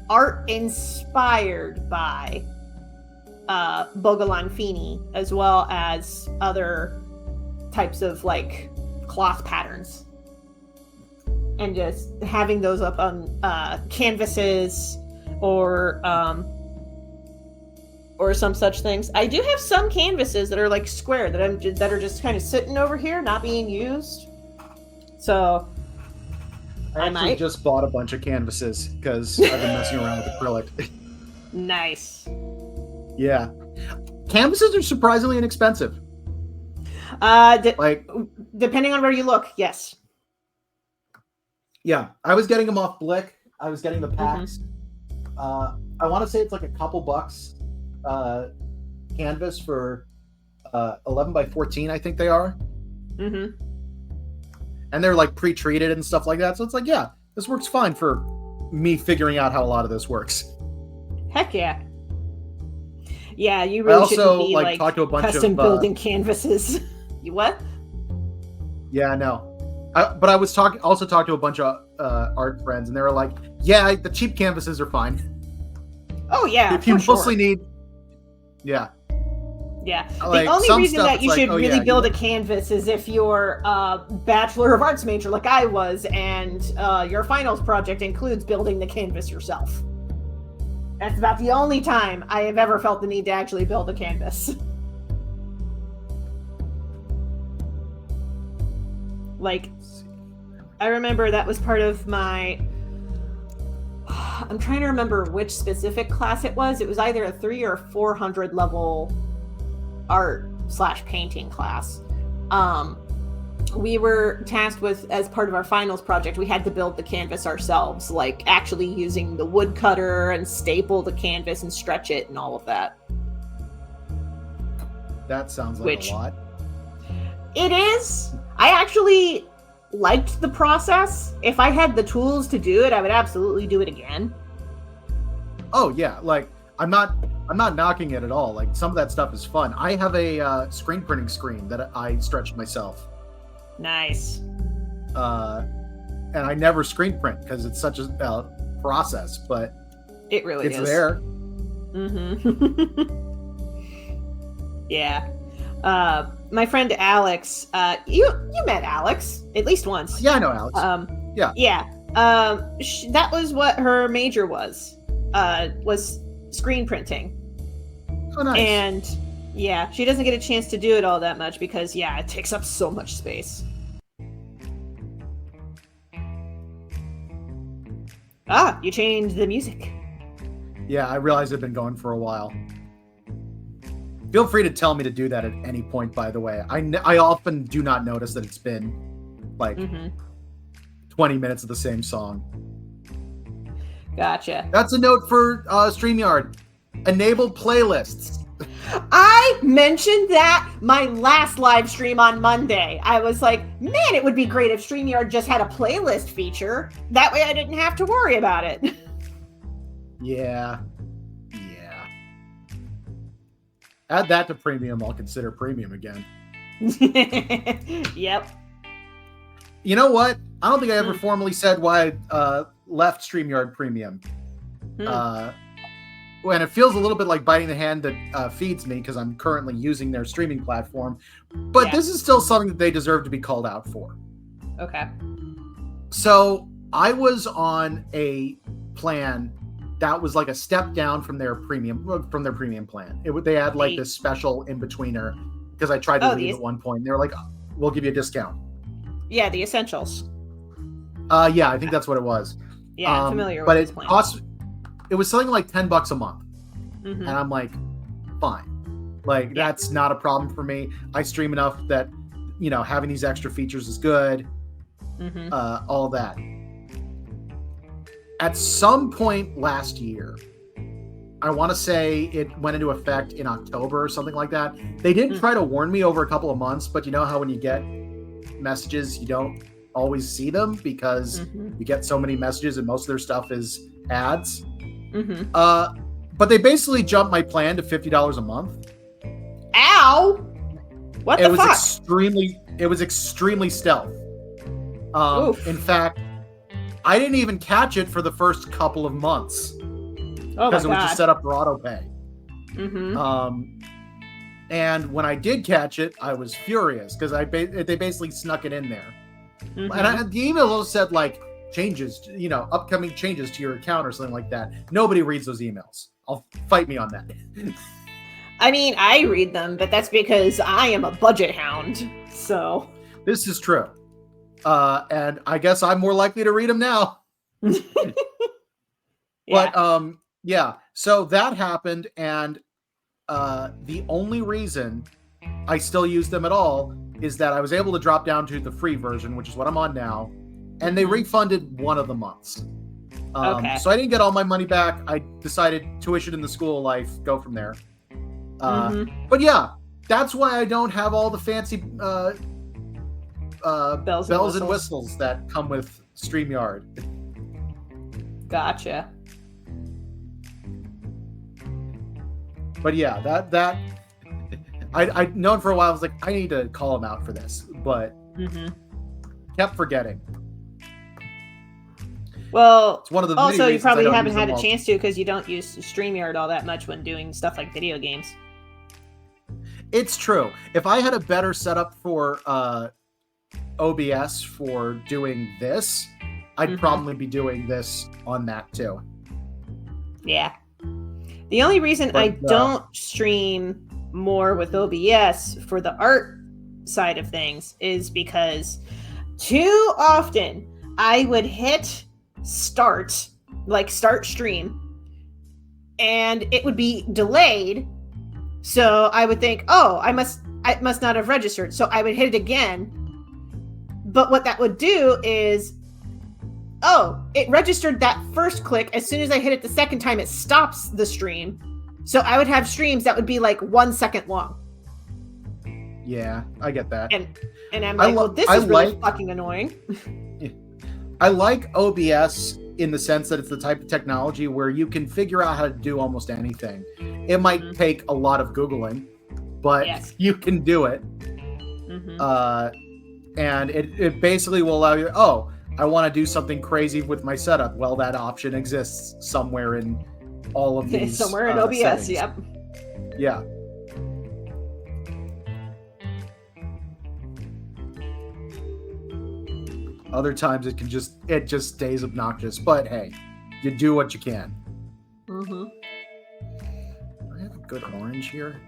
art inspired by Bogolan Fini, as well as other types of like cloth patterns, and just having those up on canvases or some such things. I do have some canvases that are like square that are just kind of sitting over here, not being used. So I actually just bought a bunch of canvases because I've been messing around with acrylic. Nice. Yeah. Canvases are surprisingly inexpensive. Depending on where you look, yes. Yeah, I was getting them off Blick. I was getting the packs. I want to say it's like a couple bucks canvas for 11 by 14, I think they are. Mm-hmm. And they're like pre-treated and stuff like that. So it's like, yeah, this works fine for me figuring out how a lot of this works. Heck yeah. Yeah, you really shouldn't be like talk to a bunch custom of building canvases. You what? Yeah, no. But I was also talked to a bunch of art friends, and they were like, "Yeah, the cheap canvases are fine." Oh yeah, if you mostly need, yeah. Yeah. Like, the only reason that you should really build a canvas is if you're a Bachelor of Arts major like I was, and your finals project includes building the canvas yourself. That's about the only time I have ever felt the need to actually build a canvas. Like, I remember that was part of my... I'm trying to remember which specific class it was. It was either a 300 or 400 level art/painting class. We were tasked with, as part of our finals project, we had to build the canvas ourselves, like actually using the woodcutter and staple the canvas and stretch it and all of that. That sounds like a lot. It is. I actually liked the process. If I had the tools to do it, I would absolutely do it again. Oh yeah, like I'm not knocking it at all. Like, some of that stuff is fun. I have a screen printing screen that I stretched myself. Nice. And I never screen print because it's such a process, but it really is. It's there. Mm-hmm. Yeah. My friend Alex, you met Alex at least once. Yeah, I know Alex. Yeah. That was what her major was screen printing. Oh, nice. And yeah, she doesn't get a chance to do it all that much because, yeah, it takes up so much space. Ah, you changed the music. Yeah, I realize I've been going for a while. Feel free to tell me to do that at any point, by the way. I often do not notice that it's been like 20 minutes of the same song. Gotcha. That's a note for StreamYard. Enable playlists. I mentioned that my last live stream on Monday. I was like, man, it would be great if StreamYard just had a playlist feature. That way I didn't have to worry about it. Yeah. Add that to premium. I'll consider premium again. Yep. You know what? I don't think I ever formally said why I left StreamYard Premium. And it feels a little bit like biting the hand that feeds me because I'm currently using their streaming platform. But this is still something that they deserve to be called out for. Okay. So I was on a plan that was like a step down from their premium plan. They had like this special in-betweener because I tried to leave at one point. They were like, we'll give you a discount. Yeah, the essentials. Yeah, I think that's what it was. Yeah, I'm familiar with this plan. It was something like $10 a month. And I'm like, fine. Like, that's not a problem for me. I stream enough that, having these extra features is good. All that. At some point last year, I want to say it went into effect in October or something like that. They did try to warn me over a couple of months, but you know how when you get messages, you don't always see them because you get so many messages and most of their stuff is ads. But they basically jumped my plan to $50 a month. Ow! What the fuck? It was extremely stealth. In fact, I didn't even catch it for the first couple of months because it was just set up for auto pay. And when I did catch it, I was furious because they basically snuck it in there. And the email also said like changes, upcoming changes to your account or something like that. Nobody reads those emails. Fight me on that. I mean, I read them, but that's because I am a budget hound. So this is true. And I guess I'm more likely to read them now. Yeah. But yeah, so that happened, and the only reason I still use them at all is that I was able to drop down to the free version, which is what I'm on now, and they refunded one of the months. Okay. So I didn't get all my money back. I decided tuition in the school of life, go from there. But yeah, that's why I don't have all the fancy bells and whistles that come with StreamYard. Gotcha. But yeah, that I'd known for a while. I was like, I need to call him out for this, but kept forgetting. Well, it's one of the also you probably haven't had a chance to because you don't use StreamYard all that much when doing stuff like video games. It's true. If I had a better setup for OBS for doing this, I'd probably be doing this on that too. Yeah. The only reason I don't stream more with OBS for the art side of things is because too often I would hit start stream, and it would be delayed. So I would think, oh, it must not have registered. So I would hit it again. But what that would do is, oh, it registered that first click. As soon as I hit it the second time, it stops the stream. So I would have streams that would be like 1 second long. Yeah, I get that. And I'm like, well, this is really fucking annoying. I like OBS in the sense that it's the type of technology where you can figure out how to do almost anything. It might take a lot of Googling, but you can do it. And it basically will allow you, oh, I want to do something crazy with my setup. Well, that option exists somewhere in all of these. Somewhere in OBS, settings. Yep. Yeah. Other times it just stays obnoxious. But hey, you do what you can. Do I have a good orange here?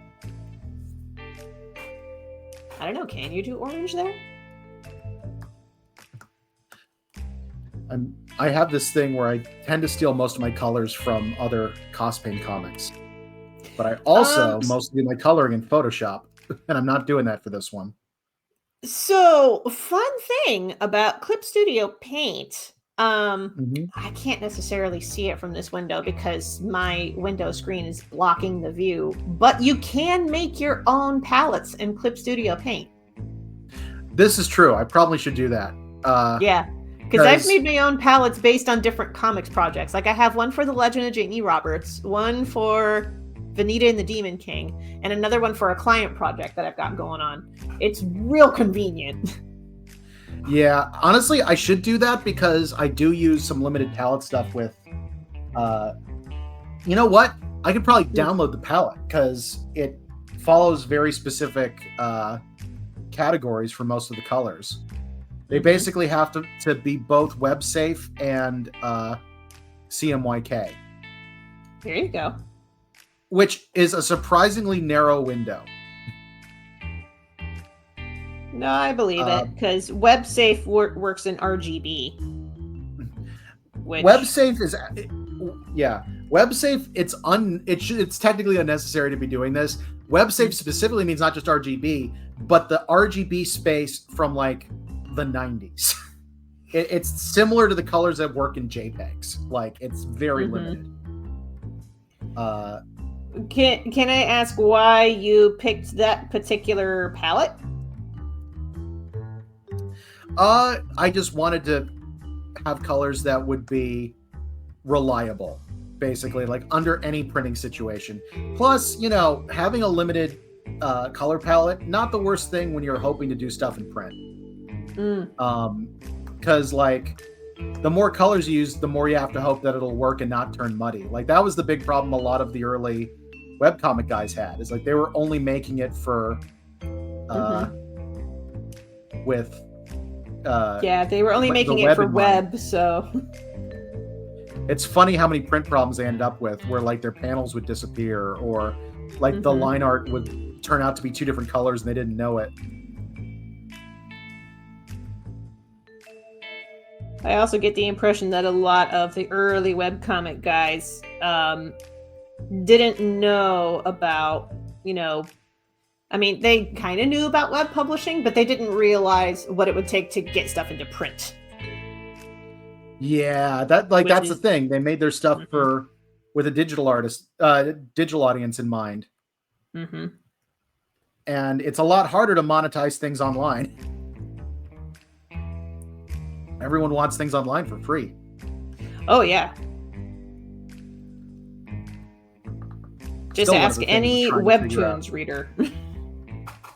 I don't know. Can you do orange there? I have this thing where I tend to steal most of my colors from other CosPain comics. But I also mostly do my coloring in Photoshop, and I'm not doing that for this one. So, fun thing about Clip Studio Paint, I can't necessarily see it from this window because my window screen is blocking the view, but you can make your own palettes in Clip Studio Paint. This is true. I probably should do that. Yeah. Because I've made my own palettes based on different comics projects. Like I have one for The Legend of Janie Roberts, one for Vanita and the Demon King, and another one for a client project that I've got going on. It's real convenient. Yeah, honestly, I should do that because I do use some limited palette stuff with... you know what? I could probably download the palette because it follows very specific categories for most of the colors. They basically have to be both web safe and CMYK. Here you go. Which is a surprisingly narrow window. No, I believe it because web safe works in RGB. Web safe is web safe. It's technically unnecessary to be doing this. Web safe specifically means not just RGB, but the RGB space from like the 90s. It's similar to the colors that work in JPEGs. Like it's very limited. Can I ask why you picked that particular palette? I just wanted to have colors that would be reliable, basically, like under any printing situation. Plus, having a limited color palette, not the worst thing when you're hoping to do stuff in print. Because like the more colors you use, the more you have to hope that it'll work and not turn muddy. Like that was the big problem a lot of the early webcomic guys had, is like they were only making it for with they were only making it for web, so it's funny how many print problems they ended up with where like their panels would disappear or like the line art would turn out to be two different colors and they didn't know it. I also get the impression that a lot of the early webcomic guys didn't know about, I mean, they kind of knew about web publishing, but they didn't realize what it would take to get stuff into print. Yeah, that's the thing. They made their stuff with a digital audience in mind. Mm-hmm. And it's a lot harder to monetize things online. Everyone wants things online for free. Oh, yeah. Just ask any Webtoons reader.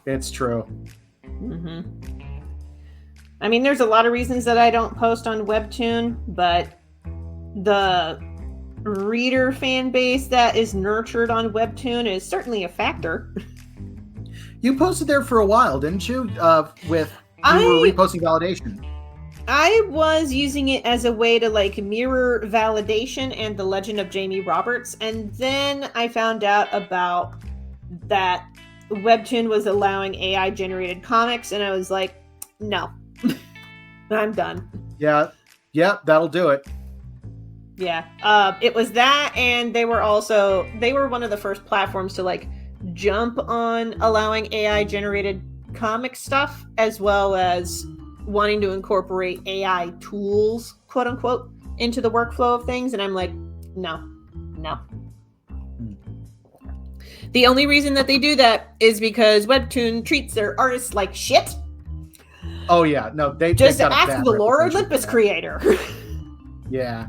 It's true. Mm-hmm. I mean, there's a lot of reasons that I don't post on Webtoon, but the reader fan base that is nurtured on Webtoon is certainly a factor. You posted there for a while, didn't you? You were reposting validation. I was using it as a way to mirror validation and the Legend of Jamie Roberts, and then I found out about that Webtoon was allowing AI generated comics, and I was like, no, I'm done. Yeah, that'll do it. Yeah, it was that, and they were one of the first platforms to jump on allowing AI generated comic stuff, as well as wanting to incorporate AI tools, quote unquote, into the workflow of things. And I'm like, no. The only reason that they do that is because Webtoon treats their artists like shit. Oh yeah, no, they just ask the Lore Olympus creator. Yeah.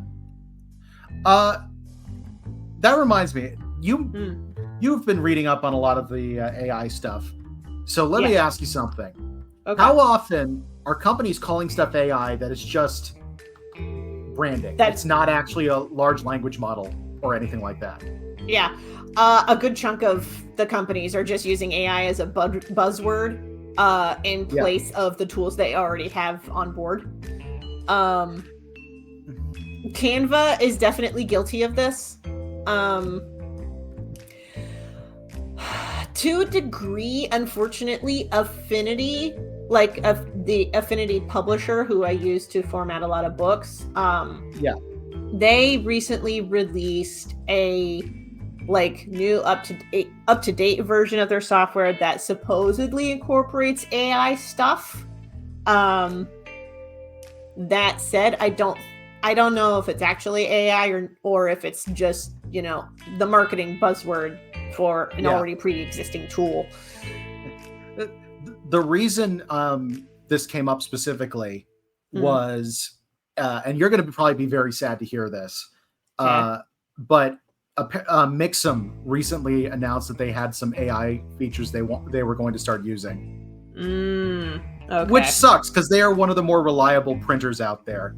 That reminds me, you've been reading up on a lot of the AI stuff. So let me ask you something. Okay. How often are companies calling stuff AI that is just branding? It's not actually a large language model or anything like that. Yeah. A good chunk of the companies are just using AI as a buzzword in place of the tools they already have on board. Canva is definitely guilty of this. To a degree, unfortunately, Affinity, the Affinity publisher who I use to format a lot of books, they recently released a new up to date version of their software that supposedly incorporates AI stuff. That said, I don't know if it's actually AI or if it's just, the marketing buzzword for an already pre-existing tool. The reason this came up specifically was, and you're going to probably be very sad to hear this, but Mixam recently announced that they had some AI features they were going to start using. Okay. Which sucks because they are one of the more reliable printers out there.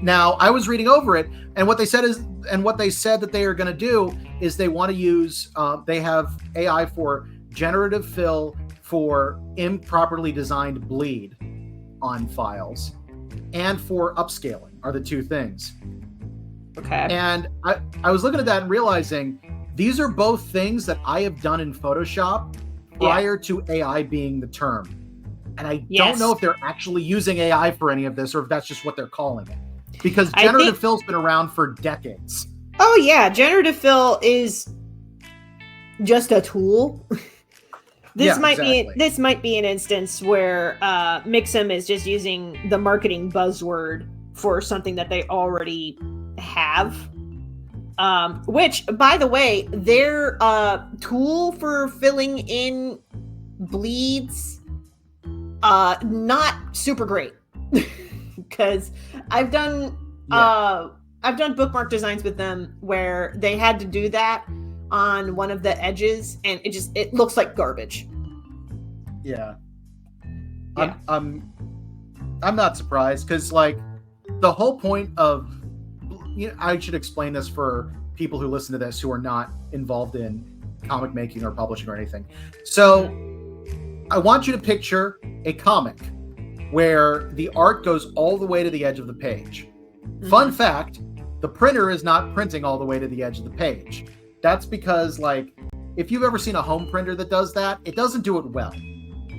Now, I was reading over it, and what they said that they are going to do is they want to use, they have AI for generative fill for improperly designed bleed on files, and for upscaling are the two things. Okay. And I was looking at that and realizing these are both things that I have done in Photoshop prior to AI being the term. And I don't know if they're actually using AI for any of this or if that's just what they're calling it. Because generative fill's been around for decades. Oh yeah, generative fill is just a tool. This might be an instance where Mixam is just using the marketing buzzword for something that they already have. Which, by the way, their tool for filling in bleeds, not super great. Because I've done bookmark designs with them where they had to do that on one of the edges, and it looks like garbage. Yeah. I'm not surprised because the whole point of, I should explain this for people who listen to this who are not involved in comic making or publishing or anything. So I want you to picture a comic where the art goes all the way to the edge of the page. Fun fact, the printer is not printing all the way to the edge of the page. That's because, if you've ever seen a home printer that does that, it doesn't do it well.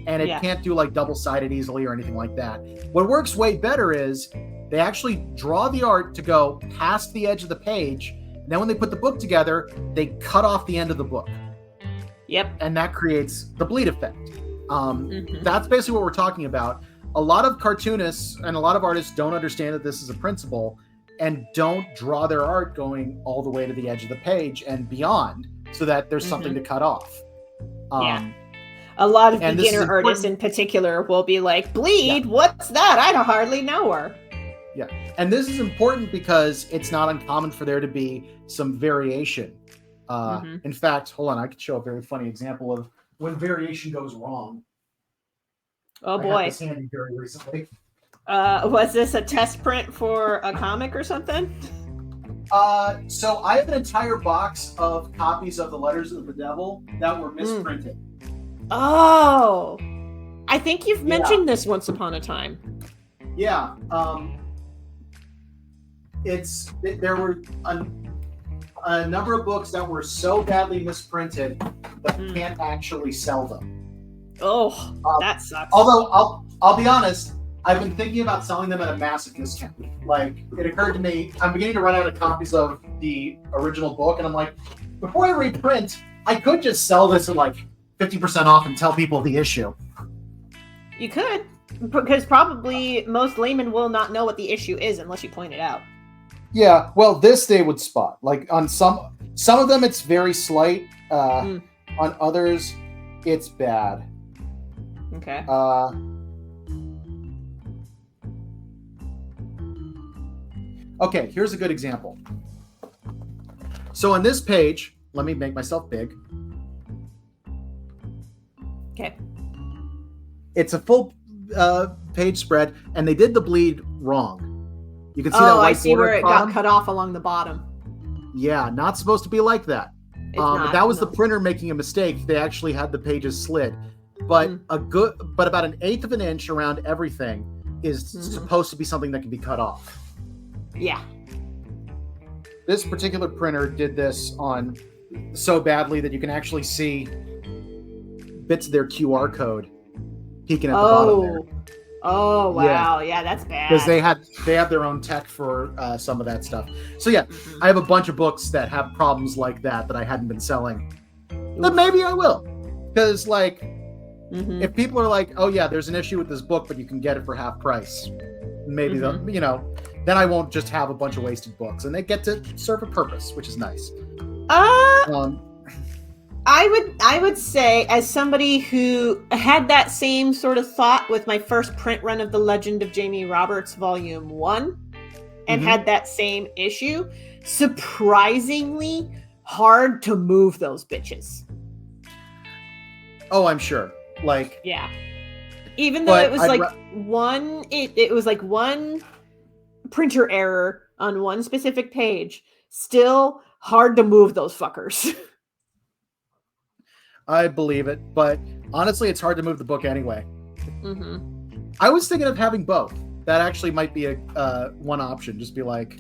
and it can't do like double-sided easily or anything like that. What works way better is they actually draw the art to go past the edge of the page. And then when they put the book together, they cut off the end of the book. Yep. And that creates the bleed effect. That's basically what we're talking about. A lot of cartoonists and a lot of artists don't understand that this is a principle and don't draw their art going all the way to the edge of the page and beyond so that there's something to cut off. A lot of beginner artists in particular will be like, bleed? What's that? I don't hardly know her. Yeah. And this is important because it's not uncommon for there to be some variation. In fact, hold on, I could show a very funny example of when variation goes wrong. Oh boy. I had this handy very recently. Was this a test print for a comic or something? So I have an entire box of copies of the Letters of the Devil that were misprinted. Oh, I think you've mentioned this once upon a time. Yeah. There were a number of books that were so badly misprinted that you can't actually sell them. Oh, that sucks. Although I'll be honest, I've been thinking about selling them at a massive discount. Like, it occurred to me, I'm beginning to run out of copies of the original book, and I'm like, before I reprint, I could just sell this at like 50% off and tell people the issue. You could, because probably most laymen will not know what the issue is unless you point it out. Yeah, well, this they would spot. Like on some of them, it's very slight. On others, it's bad. Okay. Okay, here's a good example. So on this page, let me make myself big. Okay. It's a full page spread, and they did the bleed wrong. You can see that white I see border where it got cut off along the bottom. Yeah, not supposed to be like that. Not, that was the printer making a mistake. They actually had the pages slid. But but about 1/8 of an inch around everything is supposed to be something that can be cut off. Yeah. This particular printer did this on so badly that you can actually see bits of their QR code peeking at the bottom there. Oh wow, yeah, that's bad. Because they have their own tech for some of that stuff. So yeah, I have a bunch of books that have problems like that I hadn't been selling. But maybe I will, because like, if people are like, oh yeah, there's an issue with this book, but you can get it for half price, maybe then I won't just have a bunch of wasted books, and they get to serve a purpose, which is nice. I would say, as somebody who had that same sort of thought with my first print run of The Legend of Jamie Roberts Volume 1, and had that same issue, surprisingly hard to move those bitches. Oh, I'm sure. Like, yeah. Even though it was it was like one printer error on one specific page, still hard to move those fuckers. I believe it, but honestly, it's hard to move the book anyway. I was thinking of having both. That actually might be a one option. Just be like,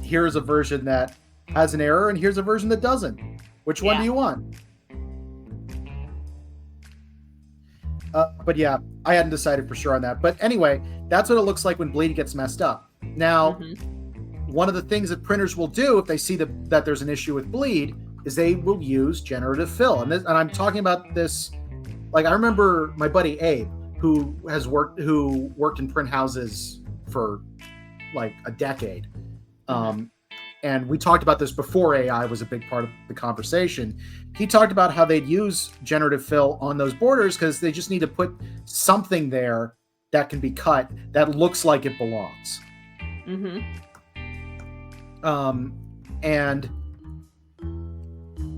here's a version that has an error, and here's a version that doesn't. Which one do you want? But yeah, I hadn't decided for sure on that. But anyway, that's what it looks like when bleed gets messed up. Now, one of the things that printers will do if they see that there's an issue with bleed is they will use generative fill. And I'm talking about this, like, I remember my buddy Abe, who worked in print houses for like a decade. And we talked about this before AI was a big part of the conversation. He talked about how they'd use generative fill on those borders because they just need to put something there that can be cut that looks like it belongs. And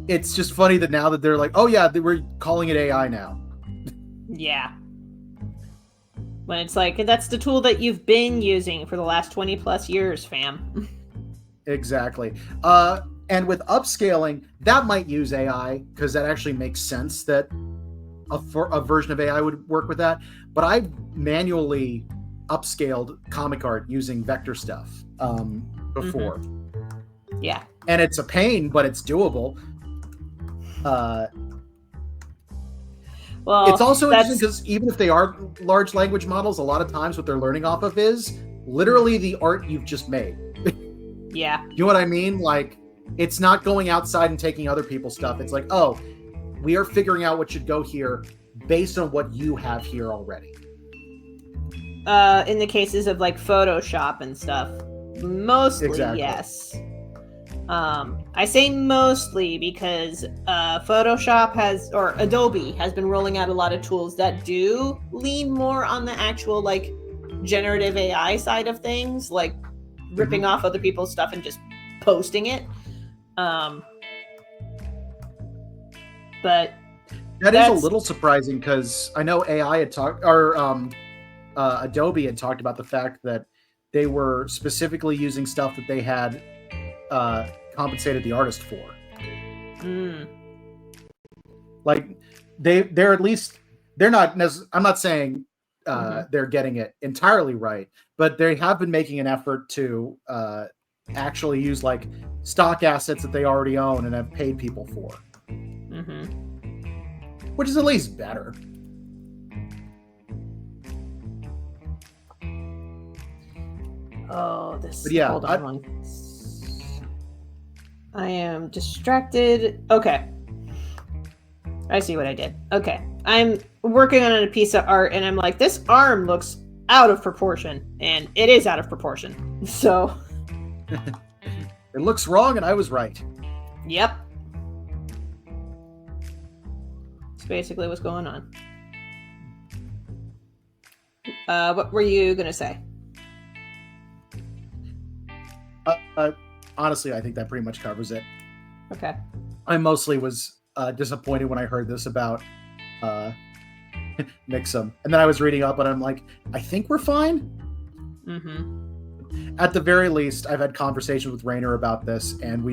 it's just funny that now that they're like, oh yeah, we're calling it AI now. Yeah. When it's like, that's the tool that you've been using for the last 20 plus years, fam. Exactly. And with upscaling, that might use AI because that actually makes sense that a version of AI would work with that. But I've manually upscaled comic art using vector stuff before. Yeah. And it's a pain, but it's doable. Well, it's also interesting because even if they are large language models, a lot of times what they're learning off of is literally the art you've just made. Yeah. You know what I mean? Like, it's not going outside and taking other people's stuff. It's like, oh, we are figuring out what should go here based on what you have here already. In the cases of like Photoshop and stuff, mostly Exactly. yes. I say mostly because Photoshop or Adobe has been rolling out a lot of tools that do lean more on the actual like generative AI side of things, like ripping off other people's stuff and just posting it. But that is a little surprising because I know AI had talked, or Adobe had talked about the fact that they were specifically using stuff that they had compensated the artist for. Like they're at least they're not. I'm not saying they're getting it entirely right, but they have been making an effort to actually use like stock assets that they already own and have paid people for, which is at least better. Oh, this. But yeah, hold on. I am distracted. Okay. I see what I did. Okay. I'm working on a piece of art and I'm like, this arm looks out of proportion. And it is out of proportion. So. It looks wrong and I was right. Yep. That's basically what's going on. What were you going to say? Honestly, I think that pretty much covers it. Okay. I mostly was disappointed when I heard this about Mixum. And then I was reading up and I'm like, I think we're fine. At the very least, I've had conversations with Rainer about this, and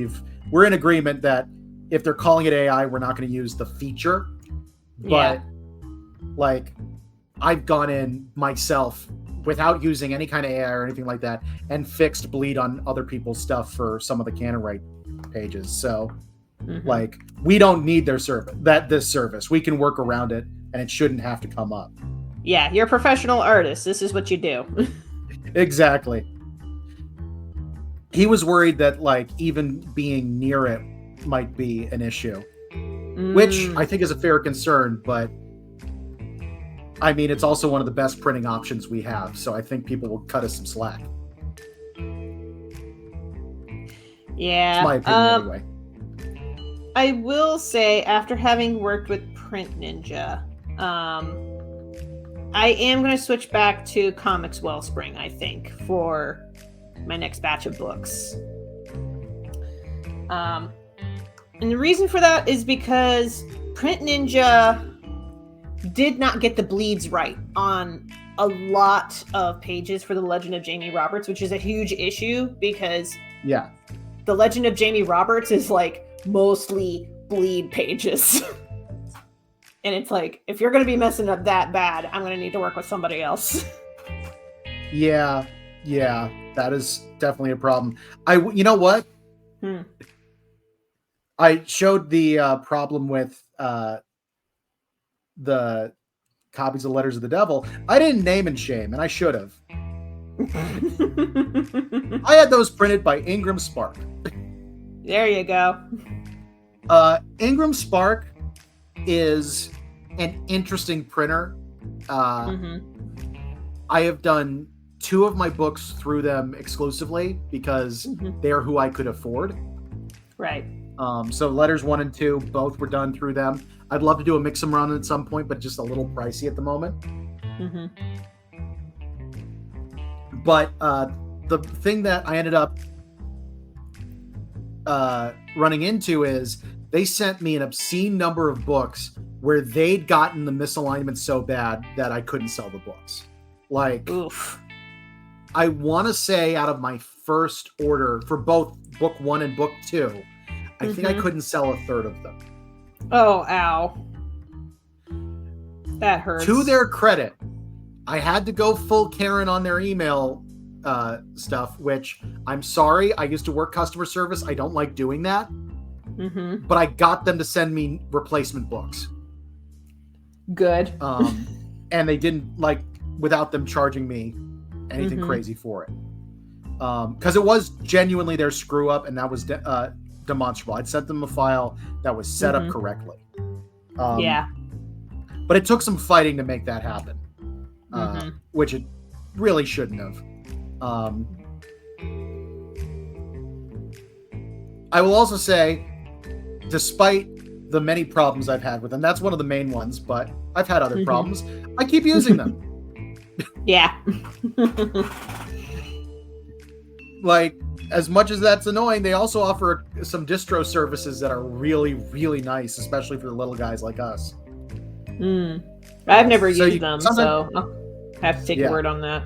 we're in agreement that if they're calling it AI, we're not going to use the feature. But like, I've gone in myself without using any kind of AI or anything like that, and fixed bleed on other people's stuff for some of the canon right pages. So, like, we don't need their this service. We can work around it, and it shouldn't have to come up. Yeah, you're a professional artist. This is what you do. Exactly. He was worried that, like, even being near it might be an issue, which I think is a fair concern, but I mean, it's also one of the best printing options we have, so I think people will cut us some slack. Yeah. It's my opinion anyway. I will say, after having worked with Print Ninja, I am going to switch back to Comics Wellspring, I think, for my next batch of books. And the reason for that is because Print Ninja did not get the bleeds right on a lot of pages for The Legend of Jamie Roberts, which is a huge issue because The Legend of Jamie Roberts is like mostly bleed pages. And it's like, if you're going to be messing up that bad, I'm going to need to work with somebody else. Yeah, that is definitely a problem. You know what? I showed the problem with the copies of Letters of the Devil. I didn't name and shame, and I should have. I had those printed by Ingram Spark. There you go. Ingram Spark is an interesting printer. I have done 2 of my books through them exclusively because they're who I could afford. Right. So Letters 1 and 2 both were done through them. I'd love to do a Mixum run at some point, but just a little pricey at the moment. But the thing that I ended up running into is they sent me an obscene number of books where they'd gotten the misalignment so bad that I couldn't sell the books. Like, oof. I want to say out of my first order for both book 1 and book 2, I think I couldn't sell a third of them. Oh, ow. That hurts. To their credit, I had to go full Karen on their email stuff, which I'm sorry. I used to work customer service. I don't like doing that. But I got them to send me replacement books. Good. And they didn't like without them charging me anything crazy for it. Because it was genuinely their screw up, and that was demonstrable. I'd sent them a file that was set up correctly. Yeah. But it took some fighting to make that happen, which it really shouldn't have. I will also say, despite the many problems I've had with them, that's one of the main ones, but I've had other problems. I keep using them. Yeah. Like, as much as that's annoying, they also offer some distro services that are really, really nice, especially for the little guys like us. I've never used them, so I'll have to take your word on that.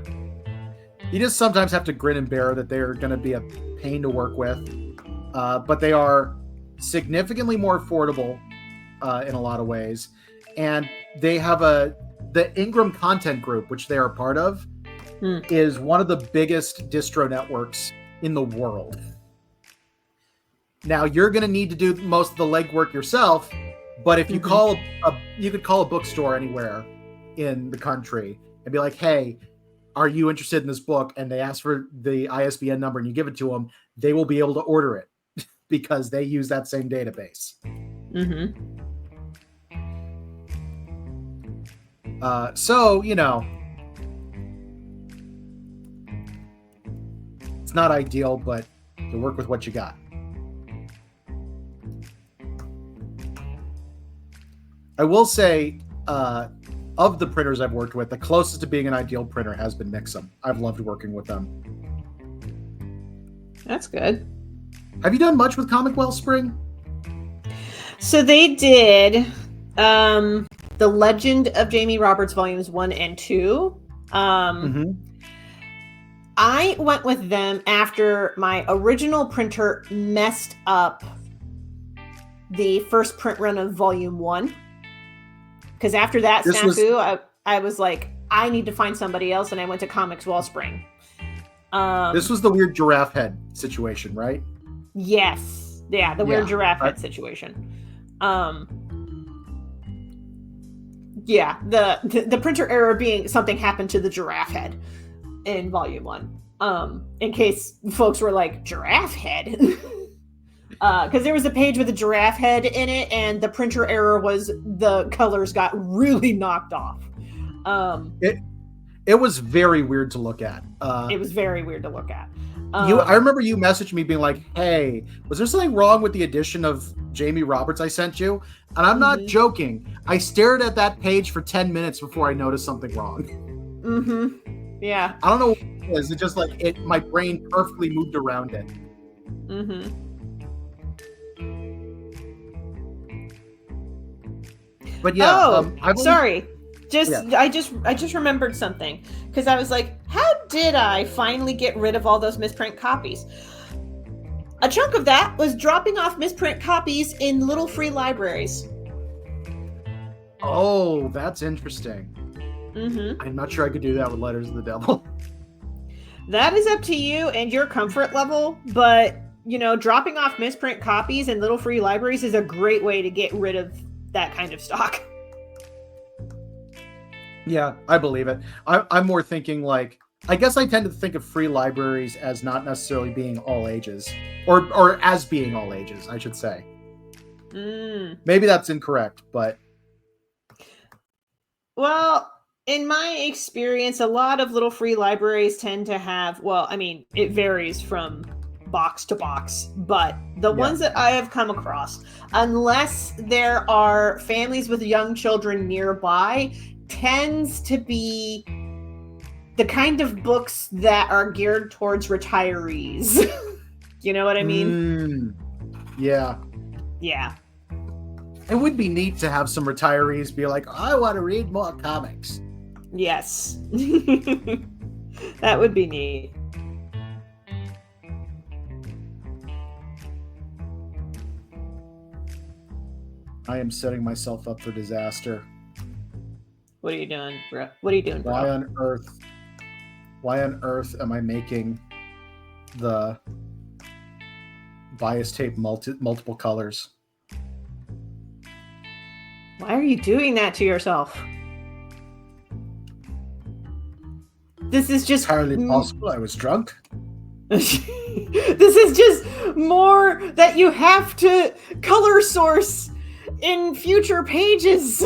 You just sometimes have to grin and bear that they're going to be a pain to work with, but they are significantly more affordable in a lot of ways, and they have the Ingram Content Group, which they are part of, is one of the biggest distro networks in the world. Now, you're going to need to do most of the legwork yourself, but if you you could call a bookstore anywhere in the country and be like, hey, are you interested in this book? And they ask for the ISBN number and you give it to them, they will be able to order it because they use that same database. So, you know, it's not ideal, but you work with what you got. I will say, of the printers I've worked with, the closest to being an ideal printer has been Mixam. I've loved working with them. That's good. Have you done much with Comic Wellspring? So they did The Legend of Jamie Roberts Volumes 1 and 2. I went with them after my original printer messed up the first print run of Volume 1. Because after that snafu, I was like, I need to find somebody else, and I went to Comics Wellspring. This was the weird giraffe head situation, right? Yes. Yeah, the weird giraffe head situation. Yeah, the printer error being something happened to the giraffe head in Volume 1. In case folks were like, giraffe head? Because there was a page with a giraffe head in it, and the printer error was the colors got really knocked off. It was very weird to look at. It was very weird to look at. I remember you messaged me being like, hey, was there something wrong with the edition of Jamie Roberts I sent you? And I'm not joking. I stared at that page for 10 minutes before I noticed something wrong. Yeah. I don't know what it is. It's just like my brain perfectly moved around it. But yeah. Sorry. I just remembered something, because I was like, how did I finally get rid of all those misprint copies? A chunk of that was dropping off misprint copies in little free libraries. Oh, that's interesting. I'm not sure I could do that with Letters of the Devil. That is up to you and your comfort level, but dropping off misprint copies in little free libraries is a great way to get rid of that kind of stock. Yeah, I believe it. I'm more thinking like, I guess I tend to think of free libraries as not necessarily being all ages, or as being all ages, I should say. Maybe that's incorrect, but. Well, in my experience, a lot of little free libraries tend to have, it varies from box to box, but the ones that I have come across, unless there are families with young children nearby, tends to be the kind of books that are geared towards retirees. You know what I mean? Yeah. It would be neat to have some retirees be like, I want to read more comics. Yes. That would be neat. I am setting myself up for disaster. What are you doing, bro? What are you doing, bro? Why on earth am I making the bias tape multiple colors? Why are you doing that to yourself? This is just Entirely possible. I was drunk. This is just more that you have to color source in future pages.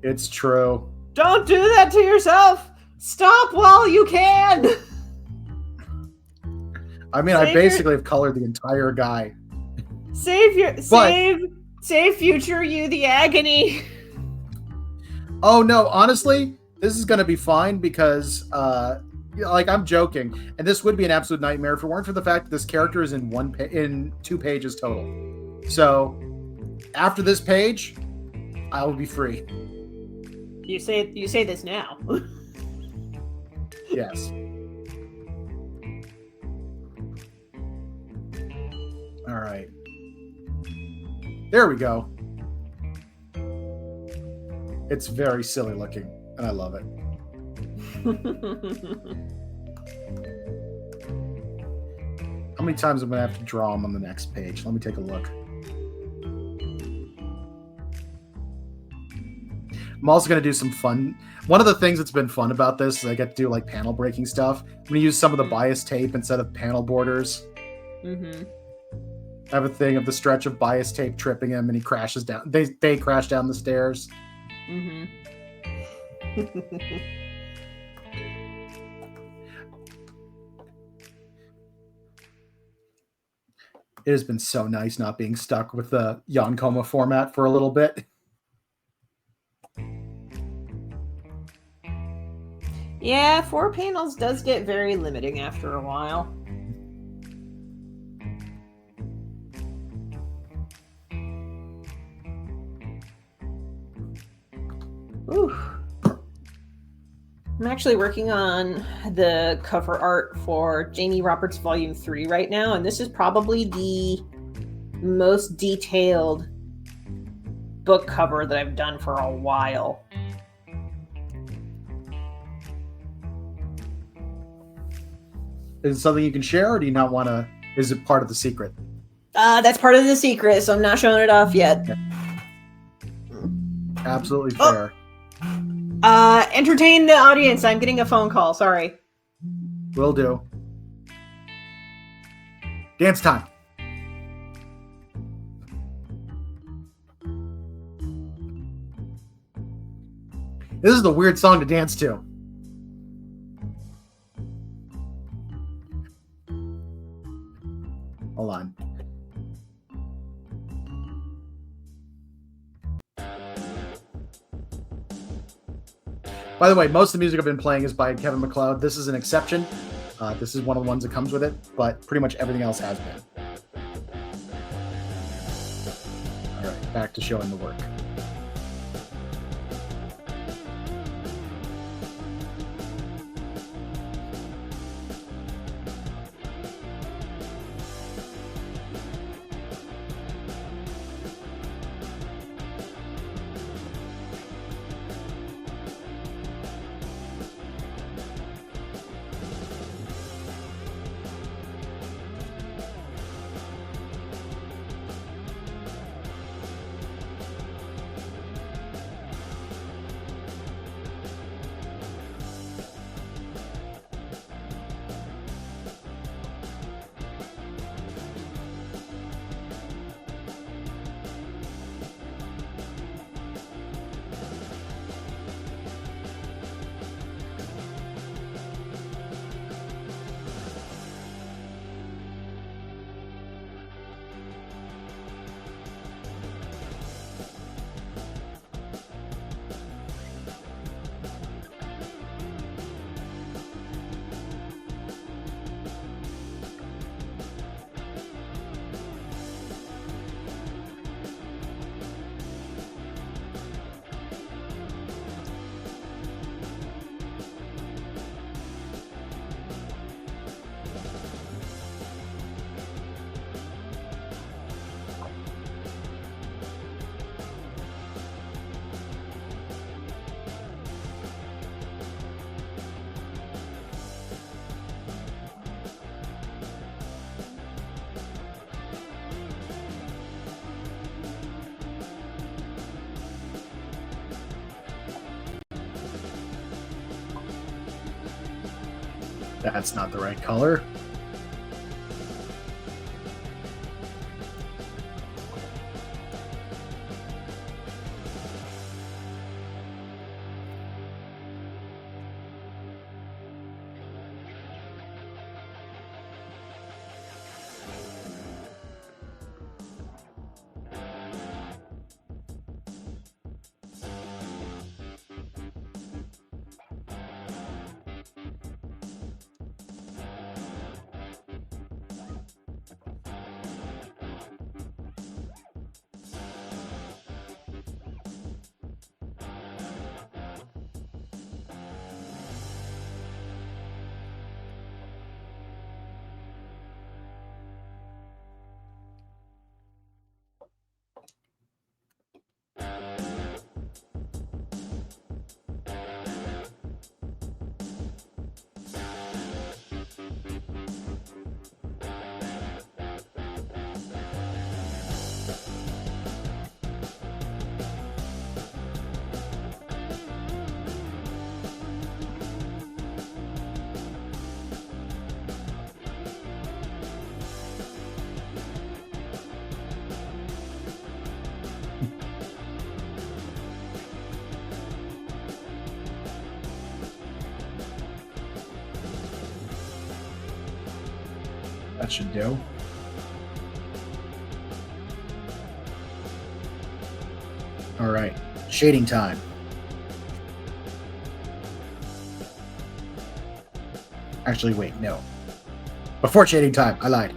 It's true. Don't do that to yourself. Stop while you can. I mean, I basically have colored the entire guy. Save future you the agony. Oh no, honestly, this is gonna be fine because like I'm joking, and this would be an absolute nightmare if it weren't for the fact that this character is in 2 pages total. So after this page, I will be free. You say this now. Yes. All right. There we go. It's very silly looking, and I love it. How many times am I going to have to draw him on the next page? Let me take a look. I'm also going to do some fun. One of the things that's been fun about this is I get to do like panel breaking stuff. I'm going to use some of the bias tape instead of panel borders. Mm-hmm. I have a thing of the stretch of bias tape tripping him, and he crashes down. They crash down the stairs. Mm-hmm. It has been so nice not being stuck with the Yonkoma format for a little bit. Yeah, 4 panels does get very limiting after a while. Ooh. I'm actually working on the cover art for Jamie Roberts Volume 3 right now, and this is probably the most detailed book cover that I've done for a while. Is it something you can share, or do you not want to? Is it part of the secret? That's part of the secret, so I'm not showing it off yet. Okay. Absolutely fair. Entertain the audience. I'm getting a phone call. Sorry. Will do. Dance time. This is the weird song to dance to. Hold on. By the way, most of the music I've been playing is by Kevin MacLeod. This is an exception. This is one of the ones that comes with it, but pretty much everything else has been. All right, back to showing the work. That's not the right color. That should do. All right, shading time. Actually, wait, no. Before shading time, I lied.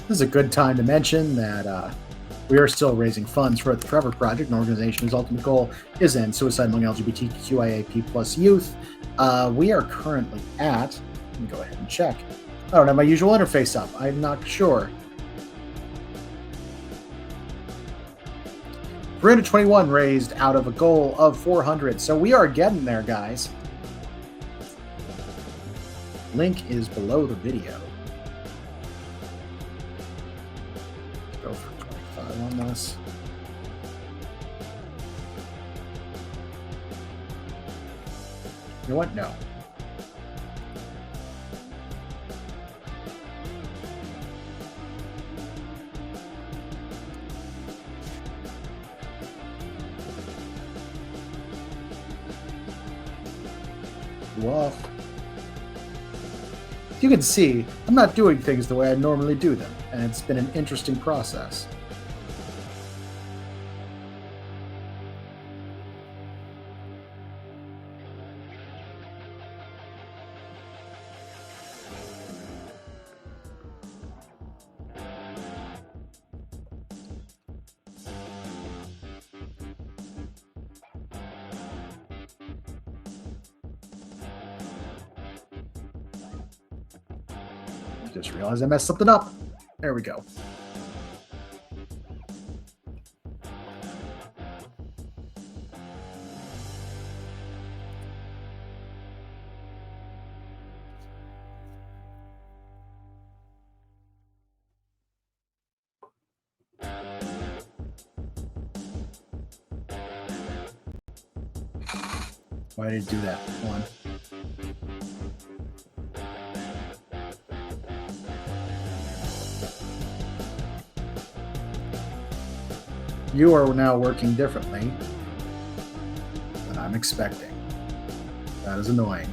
This is a good time to mention that we are still raising funds for the Trevor Project, an organization whose ultimate goal is to end suicide among LGBTQIAP+ youth. We are currently at, let me go ahead and check. I don't have my usual interface up. I'm not sure. 321 raised out of a goal of 400. So we are getting there, guys. Link is below the video. Go for 25 on this. You know what? No. Well, you can see I'm not doing things the way I normally do them, and it's been an interesting process. Just realized I messed something up. There we go. Why did it do that? One. You are now working differently than I'm expecting. That is annoying.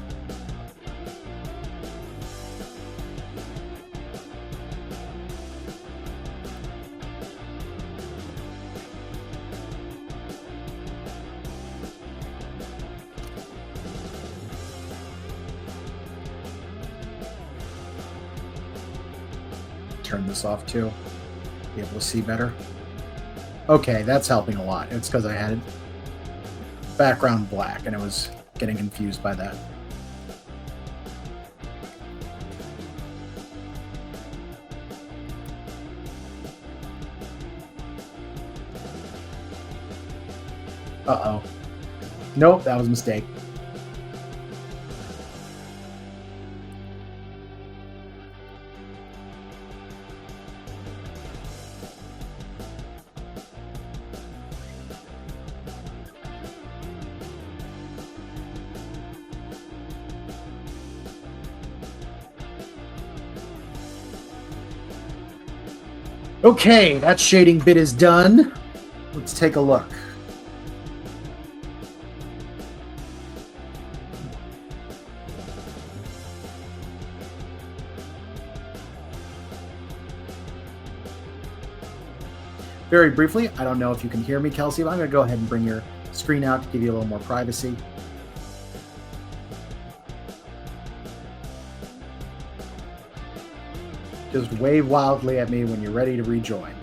Turn this off too. Be able to see better. Okay, that's helping a lot. It's because I had it background black and I was getting confused by that. Uh-oh. Nope, that was a mistake. Okay, that shading bit is done. Let's take a look. Very briefly, I don't know if you can hear me, Kelsey, but I'm going to go ahead and bring your screen out to give you a little more privacy. Just wave wildly at me when you're ready to rejoin.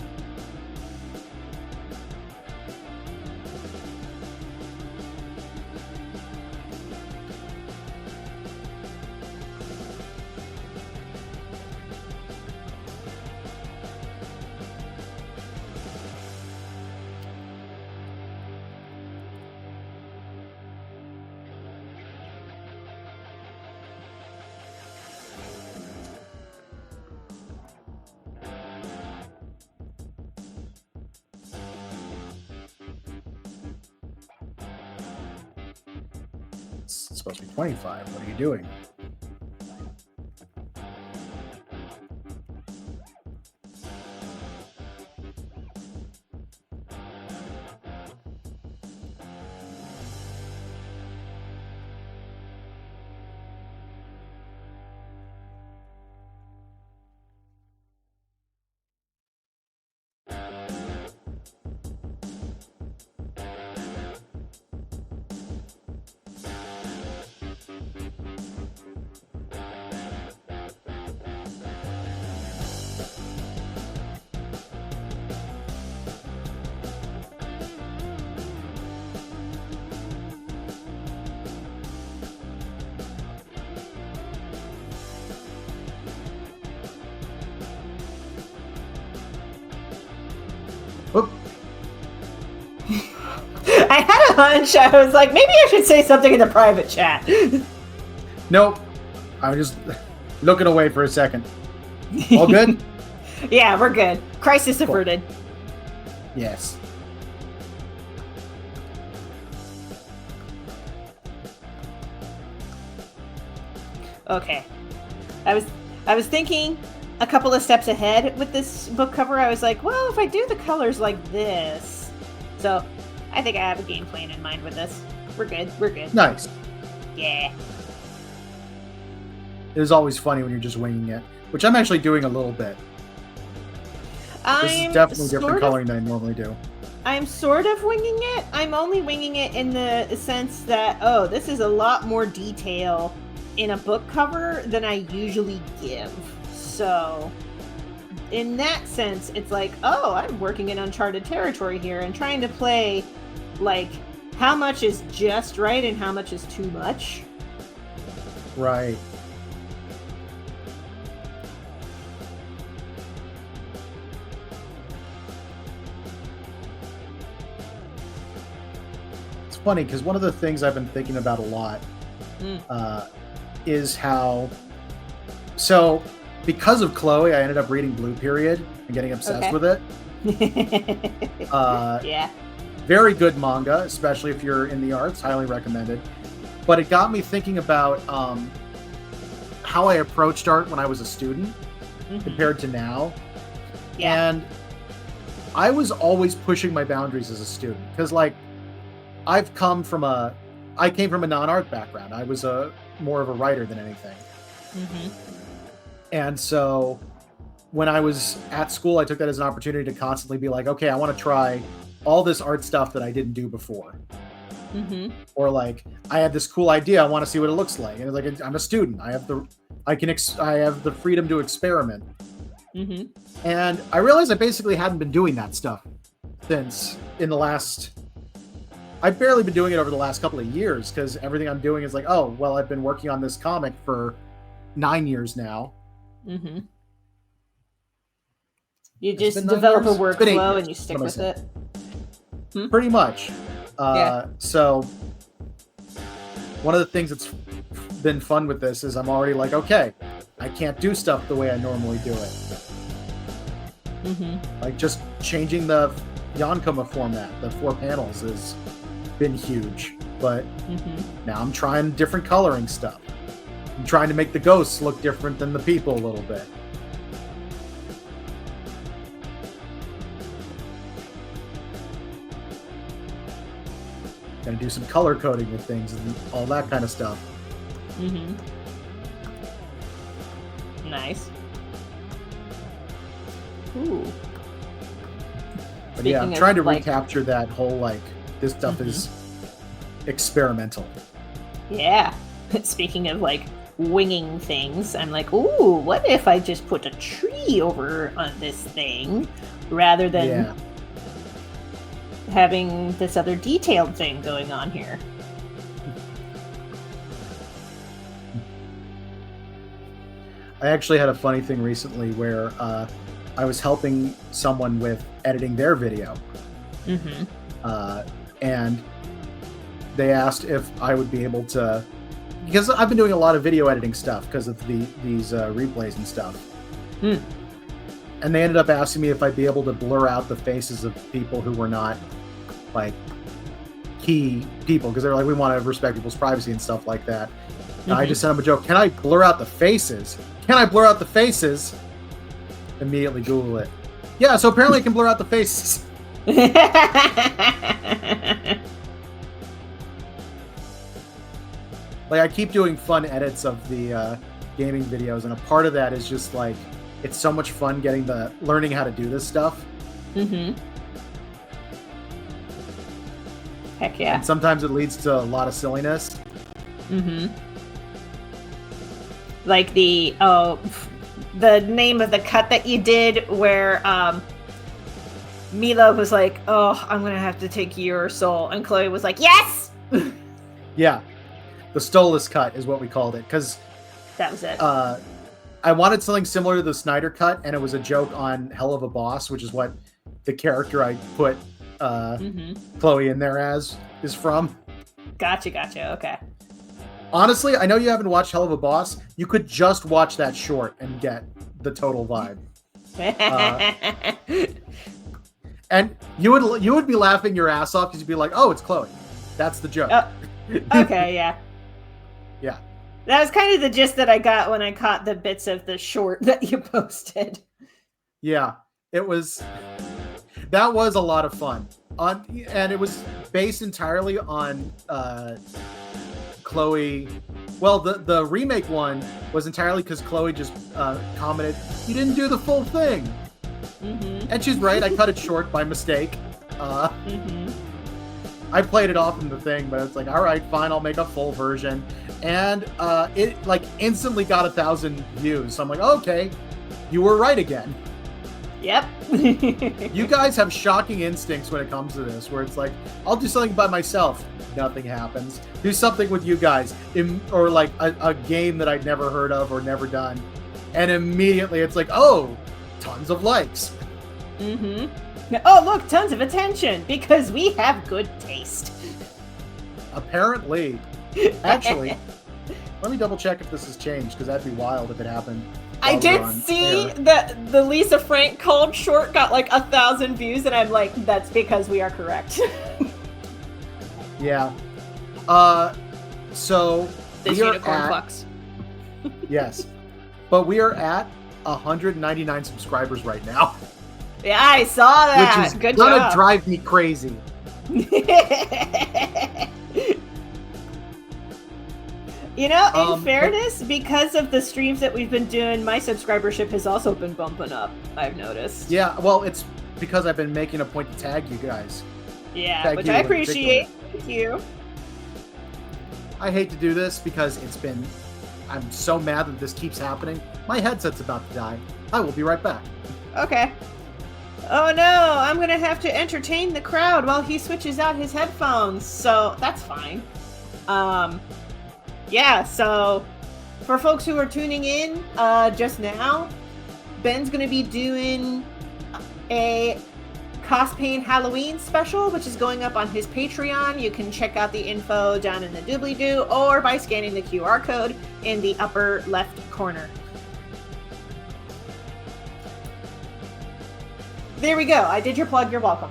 It's supposed to be 25. What are you doing? Whoop. I had a hunch. I was like, maybe I should say something in the private chat. Nope. I was just looking away for a second. All good? Yeah, we're good. Crisis averted. Yes. Okay. I was thinking a couple of steps ahead with this book cover. I was like, well, if I do the colors like this. So I think I have a game plan in mind with this. We're good. We're good. Nice. Yeah. It is always funny when you're just winging it, which I'm actually doing a little bit. This is definitely different coloring than I normally do. I'm sort of winging it. I'm only winging it in the sense that, oh, this is a lot more detail in a book cover than I usually give. So, in that sense, it's like, oh, I'm working in uncharted territory here and trying to play, like, how much is just right and how much is too much. Right. It's funny because one of the things I've been thinking about a lot is how... So, because of Chloe, I ended up reading Blue Period and getting obsessed with it. Yeah. Very good manga, especially if you're in the arts. Highly recommended. But it got me thinking about how I approached art when I was a student compared to now. Yeah. And I was always pushing my boundaries as a student because, like, I came from a non-art background. I was more of a writer than anything. And so when I was at school, I took that as an opportunity to constantly be like, okay, I want to try all this art stuff that I didn't do before. Or like, I had this cool idea, I want to see what it looks like. And it's like, I'm a student. I have the freedom to experiment. And I realized I basically hadn't been doing that stuff since I've barely been doing it over the last couple of years because everything I'm doing is like, oh, well, I've been working on this comic for 9 years now. You just develop a workflow and you stick with it. Pretty much. Yeah. So one of the things that's been fun with this is I'm already like, okay, I can't do stuff the way I normally do it. Like just changing the Yonkoma format, the 4 panels, has been huge. But now I'm trying different coloring stuff. I'm trying to make the ghosts look different than the people a little bit. Gonna do some color coding with things and all that kind of stuff. Mm-hmm. Nice. Ooh. But yeah, I'm trying to recapture that whole, like, this stuff is experimental. Yeah. Speaking of, like, winging things, I'm like, ooh, what if I just put a tree over on this thing rather than having this other detailed thing going on here? I actually had a funny thing recently where I was helping someone with editing their video. And they asked if I would be able to, because I've been doing a lot of video editing stuff because of these replays and stuff. And they ended up asking me if I'd be able to blur out the faces of people who were not, like, key people, because they're like, we want to respect people's privacy and stuff like that. And I just sent them a joke. Can I blur out the faces? Can I blur out the faces? Immediately Google it. Yeah, so apparently I can blur out the faces. Like, I keep doing fun edits of the gaming videos, and a part of that is just, like, it's so much fun learning how to do this stuff. Heck yeah. And sometimes it leads to a lot of silliness. Like the name of the cut that you did where Mila was like, oh, I'm gonna have to take your soul, and Chloe was like, yes! Yeah. The Stolus cut is what we called it, because that was it. I wanted something similar to the Snyder cut, and it was a joke on Hell of a Boss, which is what the character I put Chloe in there as is from. Gotcha, okay. Honestly, I know you haven't watched Hell of a Boss. You could just watch that short and get the total vibe. And you would be laughing your ass off because you'd be like, oh, it's Chloe. That's the joke. Okay, yeah. Yeah. That was kind of the gist that I got when I caught the bits of the short that you posted. Yeah, that was a lot of fun. And it was based entirely on Chloe. Well, the remake one was entirely because Chloe just commented, "You didn't do the full thing," and she's right. I cut it short by mistake. I played it off in the thing, but it's like, all right, fine, I'll make a full version, and it like instantly got 1,000 views. So I'm like, okay, you were right again. Yep. You guys have shocking instincts when it comes to this, where it's like, I'll do something by myself, nothing happens. Do something with you guys, or like a game that I'd never heard of or never done, and immediately it's like, oh, tons of likes. Oh, look, tons of attention, because we have good taste. Apparently. Actually, let me double check if this has changed, because that'd be wild if it happened. I did see that the Lisa Frank Cold short got like 1,000 views, and I'm like, that's because we are correct. Yeah. So this unicorn fucks. Yes. But we are at 199 subscribers right now. Yeah, I saw that. Which is good gonna job. drive me crazy. You know, in fairness, because of the streams that we've been doing, my subscribership has also been bumping up, I've noticed. Yeah, well, it's because I've been making a point to tag you guys. Yeah, which I appreciate. Thank you. I hate to do this because I'm so mad that this keeps happening. My headset's about to die. I will be right back. Okay. Oh no, I'm gonna have to entertain the crowd while he switches out his headphones, so that's fine. Yeah, so for folks who are tuning in just now, Ben's gonna be doing a CosPain Halloween special, which is going up on his Patreon. You can check out the info down in the doobly-doo or by scanning the QR code in the upper left corner. There we go. I did your plug. You're welcome.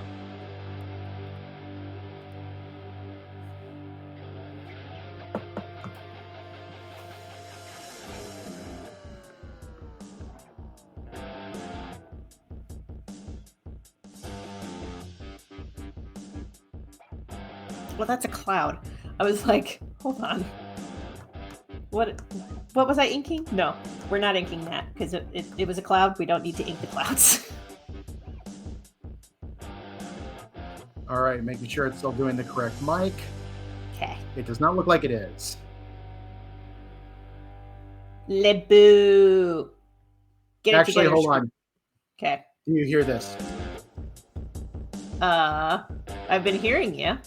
well, that's a cloud. I was like, hold on. What was I inking? No, we're not inking that because it was a cloud. We don't need to ink the clouds. All right, making sure it's still doing the correct mic. Okay. It does not look like it is. Lebu. Get Actually, it together. hold on. Okay. Do you hear this? I've been hearing you.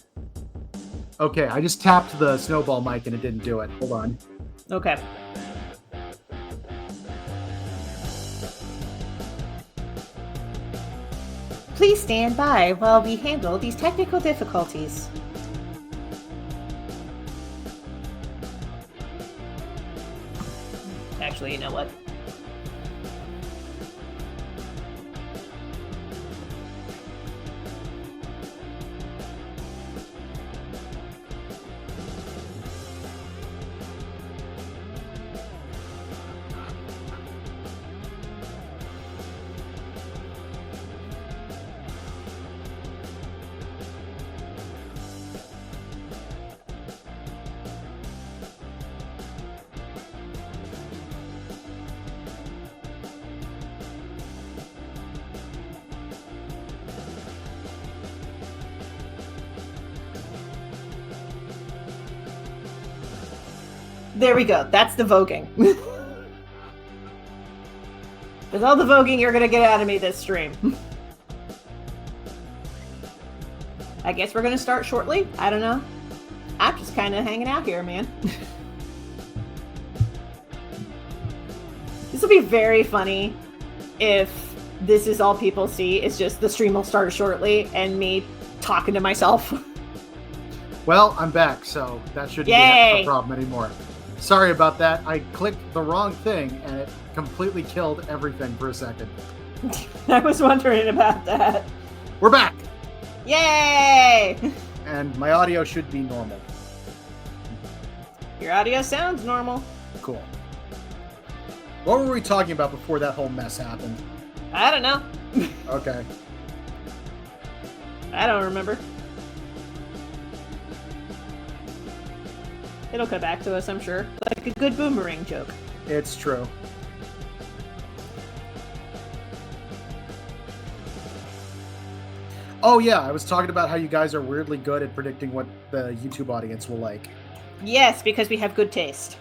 Okay, I just tapped the snowball mic and it didn't do it. Hold on. Okay. Please stand by while we handle these technical difficulties. Actually, you know what? There we go. That's the voguing. That's all the voguing you're gonna get out of me this stream. I guess we're gonna start shortly. I don't know. I'm just kind of hanging out here, man. This will be very funny if this is all people see. It's just the stream will start shortly and me talking to myself. Well, I'm back, so that shouldn't be a problem anymore. Sorry about that. I clicked the wrong thing, and it completely killed everything for a second. I was wondering about that. We're back! Yay! And my audio should be normal. Your audio sounds normal. Cool. What were we talking about before that whole mess happened? I don't know. Okay. I don't remember. It'll come back to us, I'm sure. Like a good boomerang joke. It's true. Oh yeah, I was talking about how you guys are weirdly good at predicting what the YouTube audience will like. Yes, because we have good taste.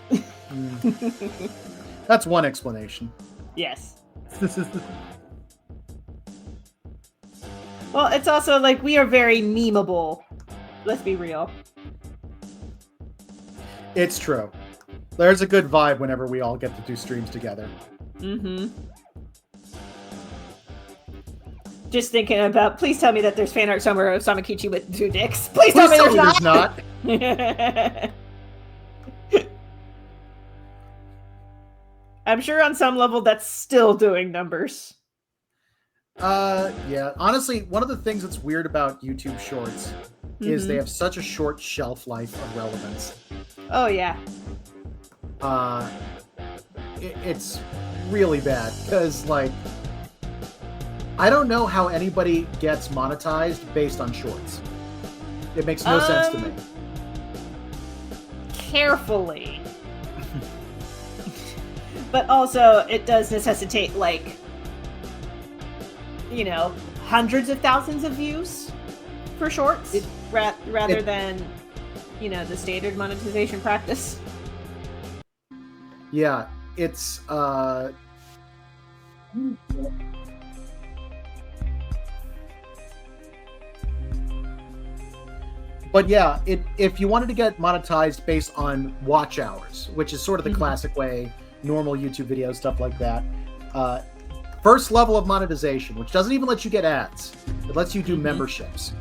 That's one explanation. Yes. Well, it's also like we are very memeable. Let's be real. It's true. There's a good vibe whenever we all get to do streams together. Mm-hmm. Just thinking about, please tell me that there's fan art somewhere of Samakichi with 2 dicks. Please tell me there's not. I'm sure on some level that's still doing numbers. Yeah. Honestly, one of the things that's weird about YouTube Shorts is they have such a short shelf life of relevance. Oh, yeah. It's really bad because, like, I don't know how anybody gets monetized based on shorts. It makes no sense to me. Carefully. But also, it does necessitate, like, you know, hundreds of thousands of views for shorts rather than, you know, the standard monetization practice. Yeah, it's but yeah, if you wanted to get monetized based on watch hours, which is sort of the classic way, normal YouTube videos, stuff like that, first level of monetization, which doesn't even let you get ads, it lets you do memberships.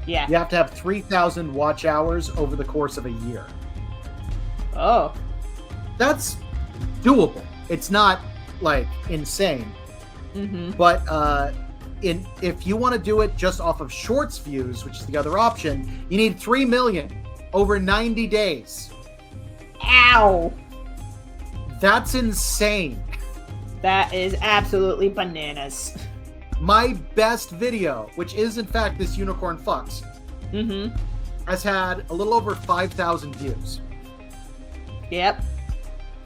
Yeah. You have to have 3,000 watch hours over the course of a year. Oh. That's doable. It's not, like, insane. But if you want to do it just off of shorts views, which is the other option, you need 3 million over 90 days. Ow! That's insane. That is absolutely bananas. My best video, which is in fact this unicorn fucks, has had a little over 5,000 views. Yep.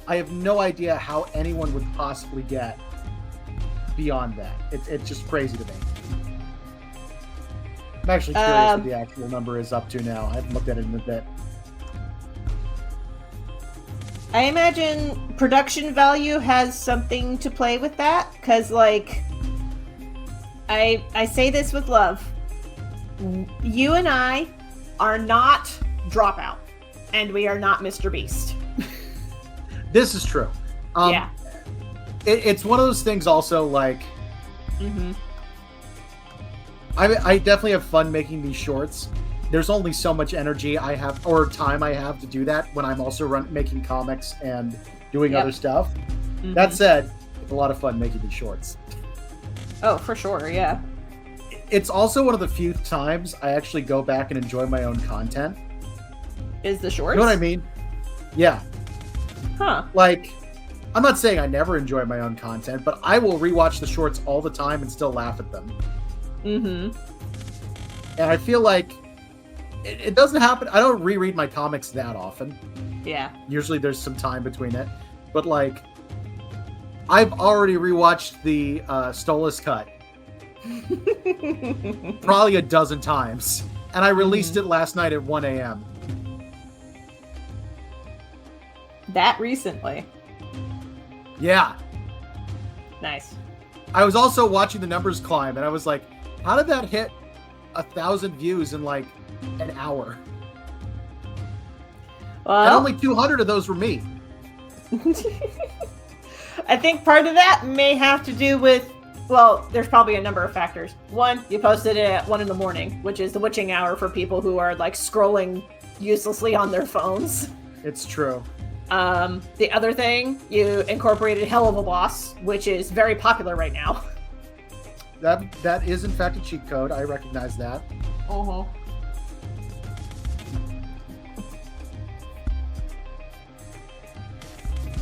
I have no idea how anyone would possibly get beyond that. It's just crazy to me. I'm actually curious what the actual number is up to now. I haven't looked at it in a bit. I imagine production value has something to play with that, because, like, I say this with love. You and I are not Dropout, and we are not Mr. Beast. This is true. Yeah. It's one of those things also, like... Mm-hmm. I definitely have fun making these shorts. There's only so much energy I have, or time I have to do that when I'm also making comics and doing other stuff. Mm-hmm. That said, it's a lot of fun making these shorts. Oh, for sure, yeah. It's also one of the few times I actually go back and enjoy my own content. Is the shorts? You know what I mean? Yeah. Huh. Like, I'm not saying I never enjoy my own content, but I will rewatch the shorts all the time and still laugh at them. Mm-hmm. And I feel like it doesn't happen. I don't reread my comics that often. Yeah. Usually there's some time between it. But, like, I've already rewatched the Stolas cut probably a dozen times. And I released it last night at 1 a.m. That recently? Yeah. Nice. I was also watching the numbers climb, and I was like, how did that hit 1,000 views in, like, an hour? Well, and only 200 of those were me. I think part of that may have to do with, well, there's probably a number of factors. One, you posted it at 1 in the morning, which is the witching hour for people who are, like, scrolling uselessly on their phones. It's true. The other thing, you incorporated Hell of a Boss, which is very popular right now. That is, in fact, a cheat code. I recognize that. Uh-huh.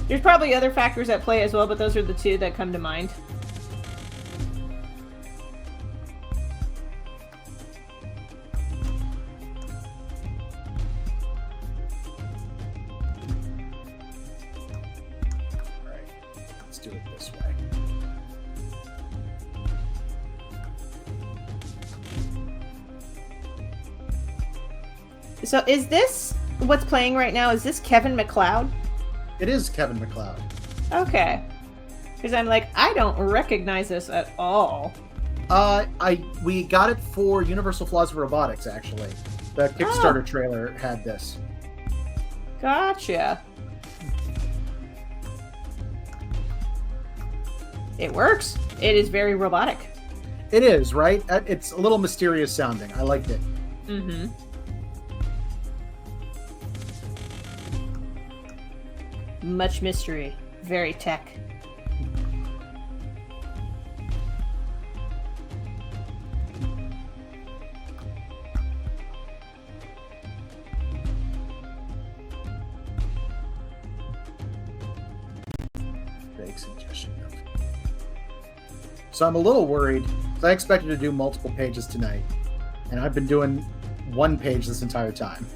There's probably other factors at play as well, but those are the two that come to mind. Alright, let's do it this way. So is this what's playing right now? Is this Kevin MacLeod? It is Kevin MacLeod. Okay. Because I'm like, I don't recognize this at all. We got it for Universal Flaws of Robotics, actually. The Kickstarter trailer had this. Gotcha. It works. It is very robotic. It is, right? It's a little mysterious sounding. I liked it. Mm-hmm. Much mystery. Very tech. Vague suggestion. So I'm a little worried, because I expected to do multiple pages tonight, and I've been doing one page this entire time.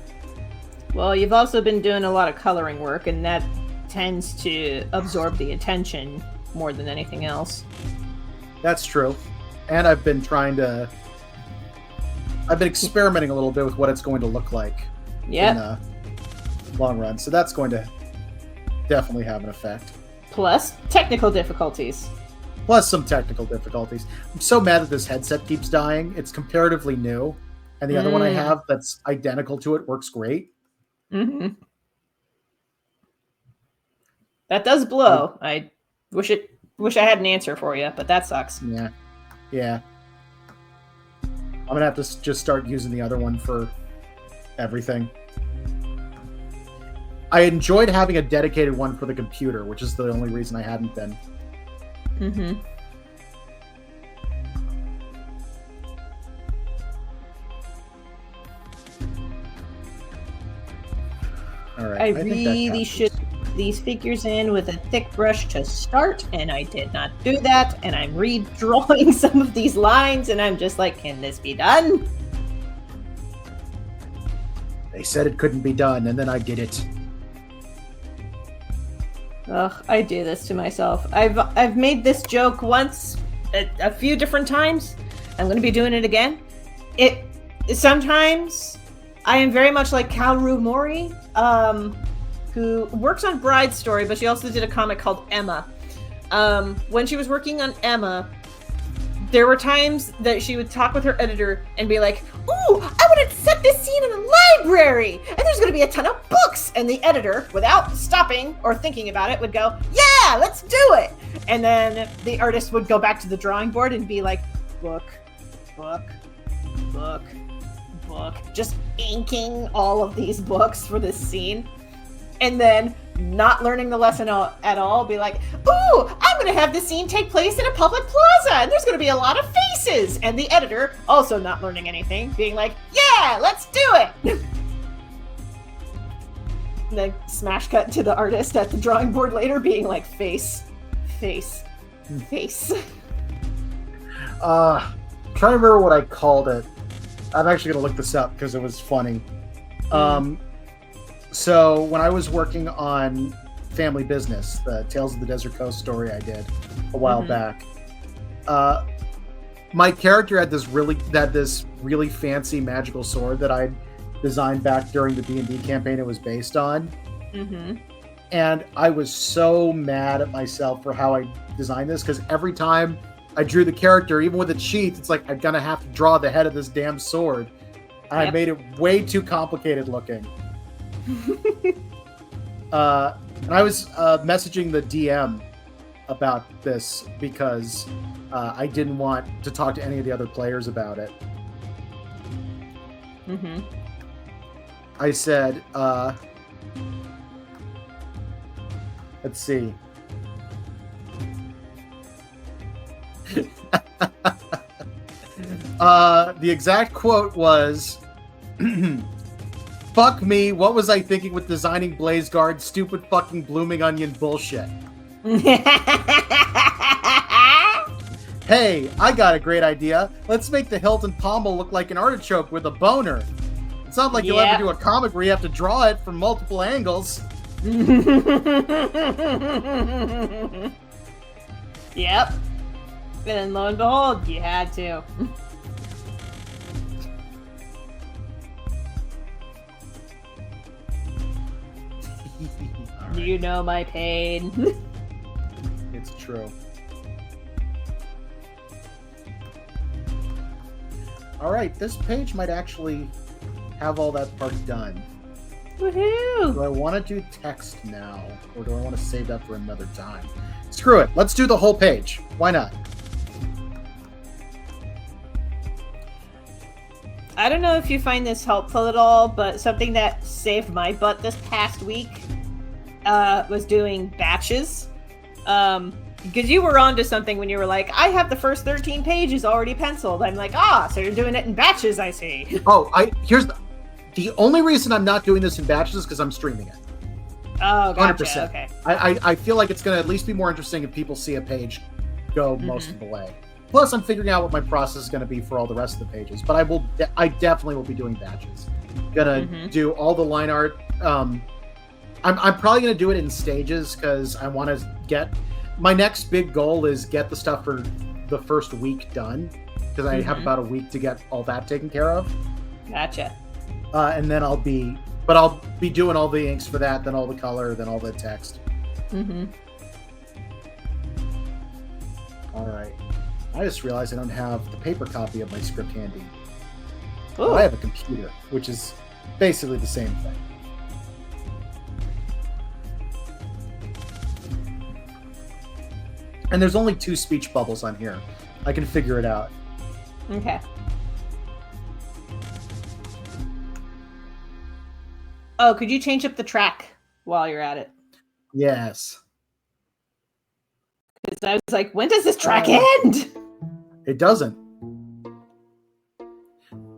Well, you've also been doing a lot of coloring work, and that tends to absorb the attention more than anything else. That's true. And I've been experimenting a little bit with what it's going to look like in the long run. So that's going to definitely have an effect. Plus technical difficulties. Plus some technical difficulties. I'm so mad that this headset keeps dying. It's comparatively new. And the other one I have that's identical to it works great. Mm-hmm. That does blow. I wish I had an answer for you, but that sucks. Yeah. I'm gonna have to just start using the other one for everything. I enjoyed having a dedicated one for the computer, which is the only reason I hadn't been. Mm-hmm. All right. I really should put these figures in with a thick brush to start, and I did not do that, and I'm redrawing some of these lines, and I'm just like, can this be done? They said it couldn't be done, and then I did it. Ugh, I do this to myself. I've made this joke once, a few different times. I'm going to be doing it again. Sometimes I am very much like Kaoru Mori, who works on Bride's Story, but she also did a comic called Emma. When she was working on Emma, there were times that she would talk with her editor and be like, "Ooh, I want to set this scene in a library, and there's going to be a ton of books." And the editor, without stopping or thinking about it, would go, "Yeah, let's do it." And then the artist would go back to the drawing board and be like, "Book, book, book, book," just inking all of these books for this scene. And then, not learning the lesson at all, be like, "Ooh, I'm going to have this scene take place in a public plaza, and there's going to be a lot of faces." And the editor, also not learning anything, being like, "Yeah, let's do it." And then smash cut to the artist at the drawing board later, being like, "Face, face, face." Trying to remember what I called it. I'm actually going to look this up because it was funny. So when I was working on Family Business, the Tales of the Desert Coast story I did a while back, my character had this really fancy magical sword that I designed back during the D&D campaign it was based on. And I was so mad at myself for how I designed this, because every time I drew the character, even with its sheath, it's like I'm gonna have to draw the head of this damn sword. I made it way too complicated looking. And I was messaging the DM about this because I didn't want to talk to any of the other players about it. I said, let's see. The exact quote was, "Fuck me, what was I thinking with designing Blaze Guard? Stupid fucking blooming onion bullshit." "Hey, I got a great idea. Let's make the hilt and pommel look like an artichoke with a boner. It's not like you'll ever do a comic where you have to draw it from multiple angles." Yep. And lo and behold, you had to. You know my pain. It's true. All right, this page might actually have all that part done. Woohoo! Do I want to do text now, or do I want to save that for another time? Screw it. Let's do the whole page. Why not? I don't know if you find this helpful at all, but something that saved my butt this past week was doing batches. Because you were onto something when you were like, "I have the first 13 pages already penciled." I'm like, so you're doing it in batches, I see. Oh, here's the only reason I'm not doing this in batches is because I'm streaming it. Oh, gotcha. 100%. Okay. I feel like it's going to at least be more interesting if people see a page go most of the way. Plus, I'm figuring out what my process is going to be for all the rest of the pages. But I definitely will be doing batches. Gonna do all the line art. I'm probably going to do it in stages because I want to get... My next big goal is get the stuff for the first week done, because I have about a week to get all that taken care of. Gotcha. And then I'll be doing all the inks for that, then all the color, then all the text. All right. I just realized I don't have the paper copy of my script handy. I have a computer, which is basically the same thing. And there's only 2 speech bubbles on here. I can figure it out. Okay. Oh, could you change up the track while you're at it? Yes. Because I was like, when does this track end? It doesn't.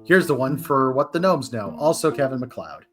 Here's the one for What the Gnomes Know. Also Kevin MacLeod.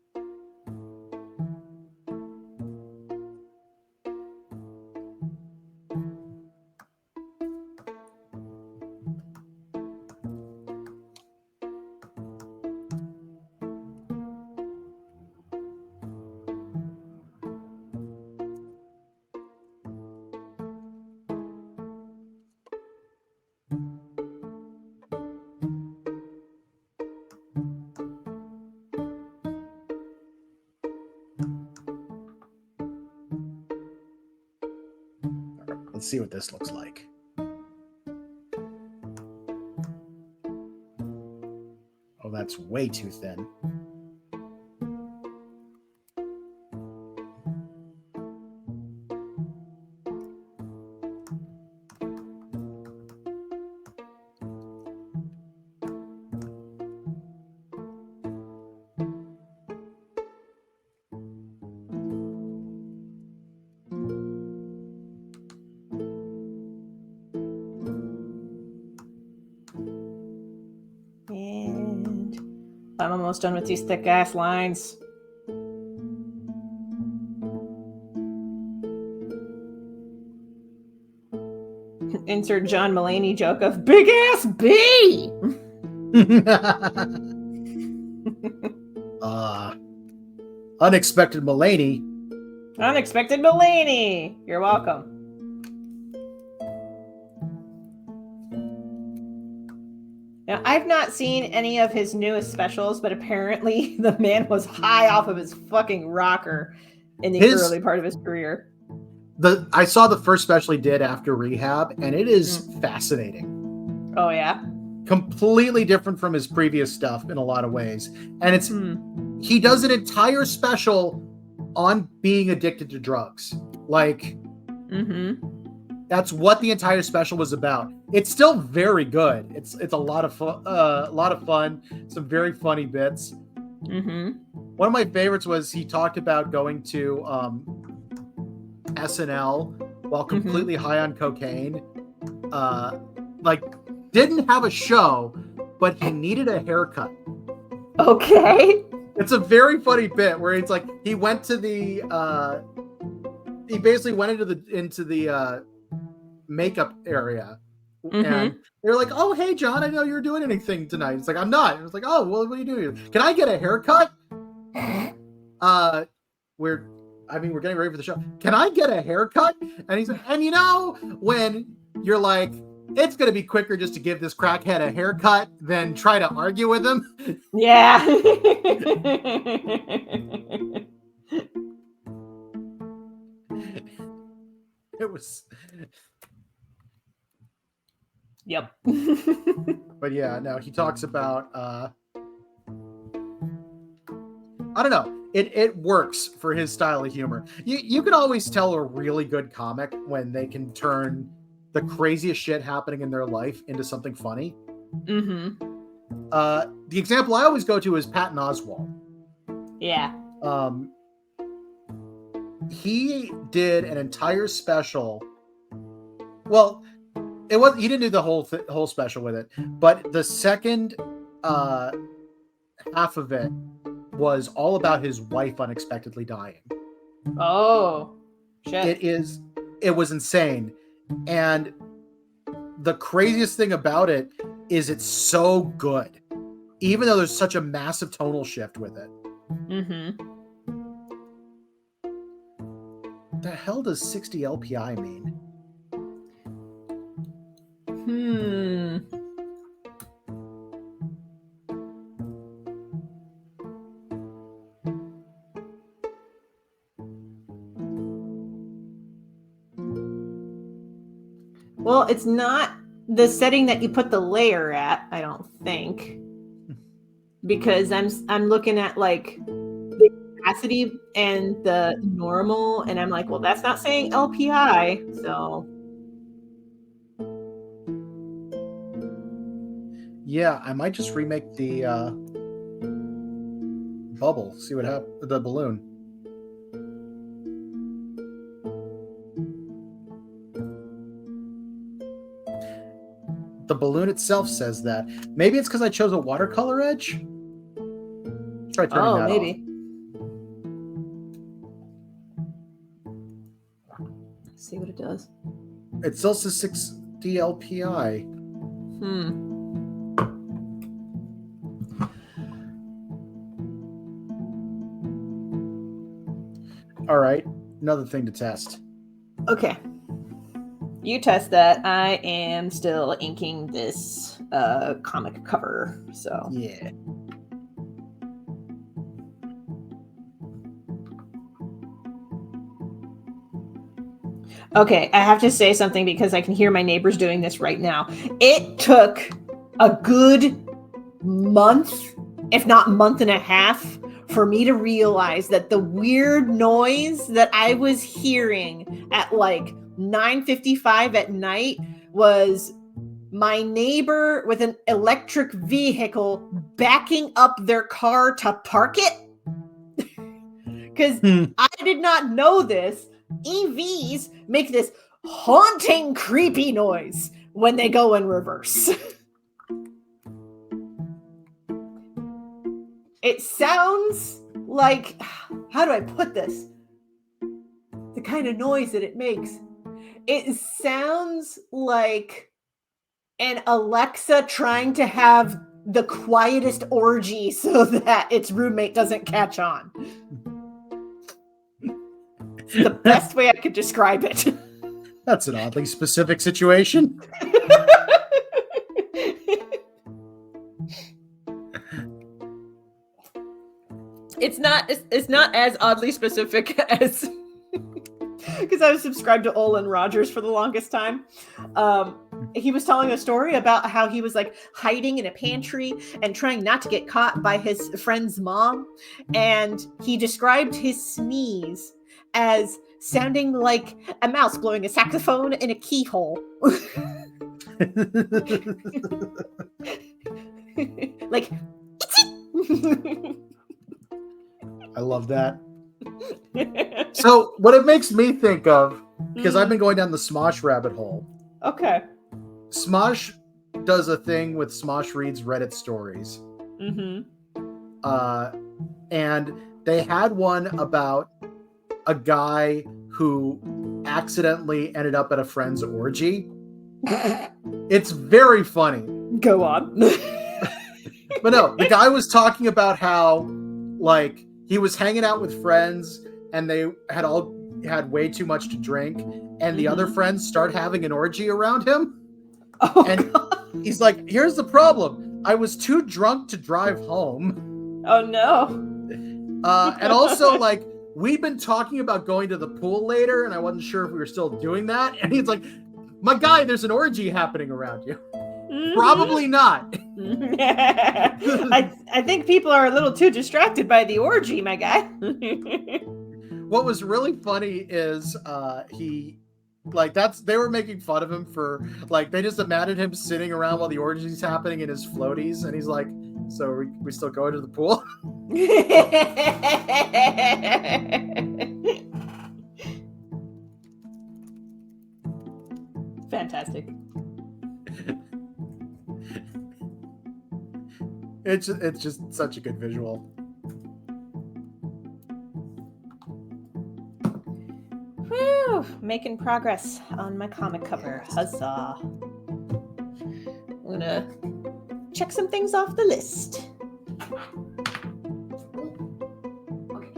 Let's see what this looks like. Oh, that's way too thin. And I'm almost done with these thick ass lines. Insert John Mulaney joke of big ass B. Unexpected Mulaney. Unexpected Mulaney. You're welcome. Now, I've not seen any of his newest specials, but apparently the man was high off of his fucking rocker in the early part of his career. I saw the first special he did after rehab, and it is fascinating. Oh, yeah? Completely different from his previous stuff in a lot of ways. And it's he does an entire special on being addicted to drugs. Like, that's what the entire special was about. It's still very good. It's a lot of fun, some very funny bits. One of my favorites was he talked about going to SNL while completely high on cocaine. Like, didn't have a show, but he needed a haircut. Okay. It's a very funny bit where it's like he went to the he basically went into the makeup area, and they're like, "Oh, hey John, I know you're doing anything tonight." It's like, "I'm not." It's like, "Oh, well, what are you doing? Can I get a haircut?" We're getting ready for the show. Can I get a haircut? And he's like, and you know, when you're like, it's going to be quicker just to give this crackhead a haircut than try to argue with him. Yeah. It was. Yep. But yeah, no, he talks about, I don't know. It works for his style of humor. You can always tell a really good comic when they can turn the craziest shit happening in their life into something funny. The example I always go to is Patton Oswalt. Yeah. He did an entire special. Well, he didn't do the whole special with it, but the second half of it was all about his wife unexpectedly dying. Oh, shit. It was insane. And the craziest thing about it is it's so good, even though there's such a massive tonal shift with it. The hell does 60 LPI mean? Well, it's not the setting that you put the layer at, I don't think. Because I'm looking at like the capacity and the normal, and I'm like, well, that's not saying LPI, so. Yeah, I might just remake the bubble, see what happens, the balloon. The balloon itself says that. Maybe it's because I chose a watercolor edge. Try turning that maybe. Off. Let's see what it does. It still says 6 DLPI. All right, another thing to test. Okay. You test that. I am still inking this comic cover, so. Yeah. Okay, I have to say something because I can hear my neighbors doing this right now. It took a good month, if not month and a half, for me to realize that the weird noise that I was hearing at like 9:55 at night was my neighbor with an electric vehicle backing up their car to park it. Because I did not know this. EVs make this haunting, creepy noise when they go in reverse. It sounds like, how do I put this? The kind of noise that it makes. It sounds like an Alexa trying to have the quietest orgy so that its roommate doesn't catch on. It's the best way I could describe it. That's an oddly specific situation. It's not as oddly specific as because I was subscribed to Olin Rogers for the longest time. He was telling a story about how he was like hiding in a pantry and trying not to get caught by his friend's mom, and he described his sneeze as sounding like a mouse blowing a saxophone in a keyhole. Like I love that. So what it makes me think of, because I've been going down the Smosh rabbit hole. Okay. Smosh does a thing with Smosh Reads Reddit stories. And they had one about a guy who accidentally ended up at a friend's orgy. It's very funny. Go on. But no, the guy was talking about how, like, he was hanging out with friends and they had all had way too much to drink, and the other friends start having an orgy around him. Oh, and God. He's like, here's the problem. I was too drunk to drive home. Oh, no. And also, like, we've been talking about going to the pool later, and I wasn't sure if we were still doing that. And he's like, my guy, there's an orgy happening around you. Probably not. I think people are a little too distracted by the orgy, my guy. What was really funny is they were making fun of him for, like, they just imagined him sitting around while the orgy's happening in his floaties, and he's like, so we still going to the pool? Fantastic. It's just such a good visual. Whew, making progress on my comic cover. Huzzah. I'm gonna check some things off the list. Okay.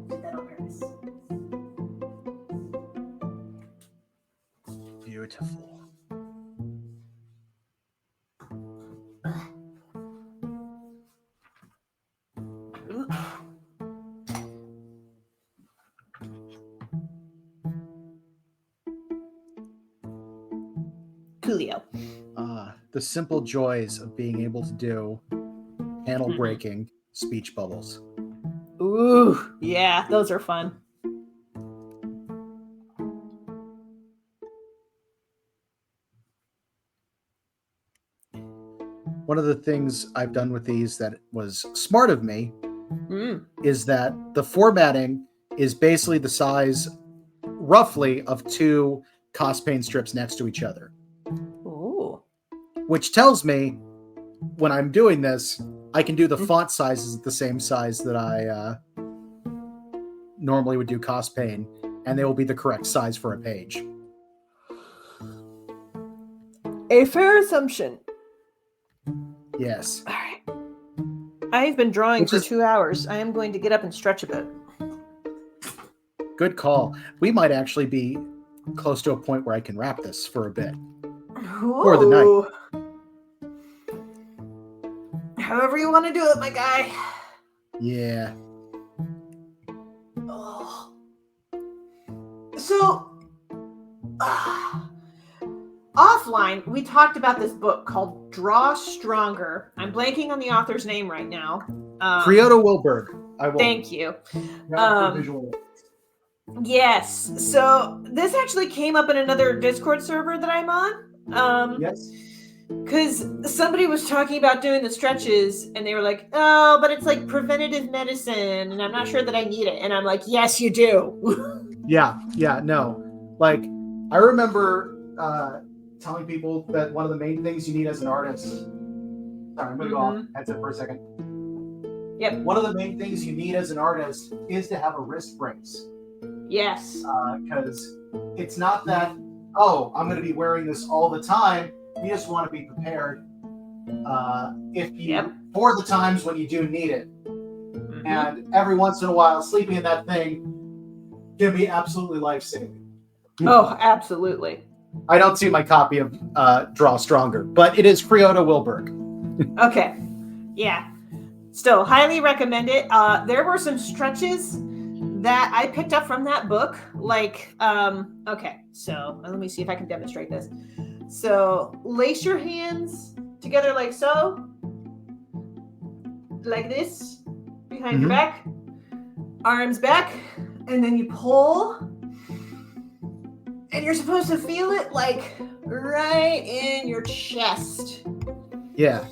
Put that on purpose. Beautiful. Coolio. The simple joys of being able to do panel breaking speech bubbles. Ooh, yeah, those are fun. One of the things I've done with these that was smart of me is that the formatting is basically the size, roughly, of two CosPain strips next to each other. Ooh. Which tells me when I'm doing this, I can do the font sizes at the same size that I normally would do CosPain, and they will be the correct size for a page. A fair assumption. Yes. All right. I've been drawing for 2 hours. I am going to get up and stretch a bit. Good call. We might actually be close to a point where I can wrap this for a bit. Ooh. For the night. However you want to do it, my guy. Yeah. Oh. So, offline, we talked about this book called Draw Stronger. I'm blanking on the author's name right now. Creoda Wilberg. Thank you. Visual. Yes. So this actually came up in another Discord server that I'm on. Yes. Because somebody was talking about doing the stretches, and they were like, "Oh, but it's like preventative medicine, and I'm not sure that I need it." And I'm like, "Yes, you do." Yeah. No. Like, I remember telling people that one of the main things you need as an artist. Sorry, I'm going to go off headset for a second. Yep. One of the main things you need as an artist is to have a wrist brace. Yes. Because it's not that, oh, I'm going to be wearing this all the time. You just want to be prepared for the times when you do need it. Mm-hmm. And every once in a while, sleeping in that thing can be absolutely life-saving. Oh, absolutely. I don't see my copy of Draw Stronger, but it is Creoda Wilberg. Okay. Yeah. Still, highly recommend it. There were some stretches that I picked up from that book. Like, okay, so let me see if I can demonstrate this. So, lace your hands together like so. Like this. Behind your back. Arms back. And then you pull. And you're supposed to feel it like right in your chest. Yeah.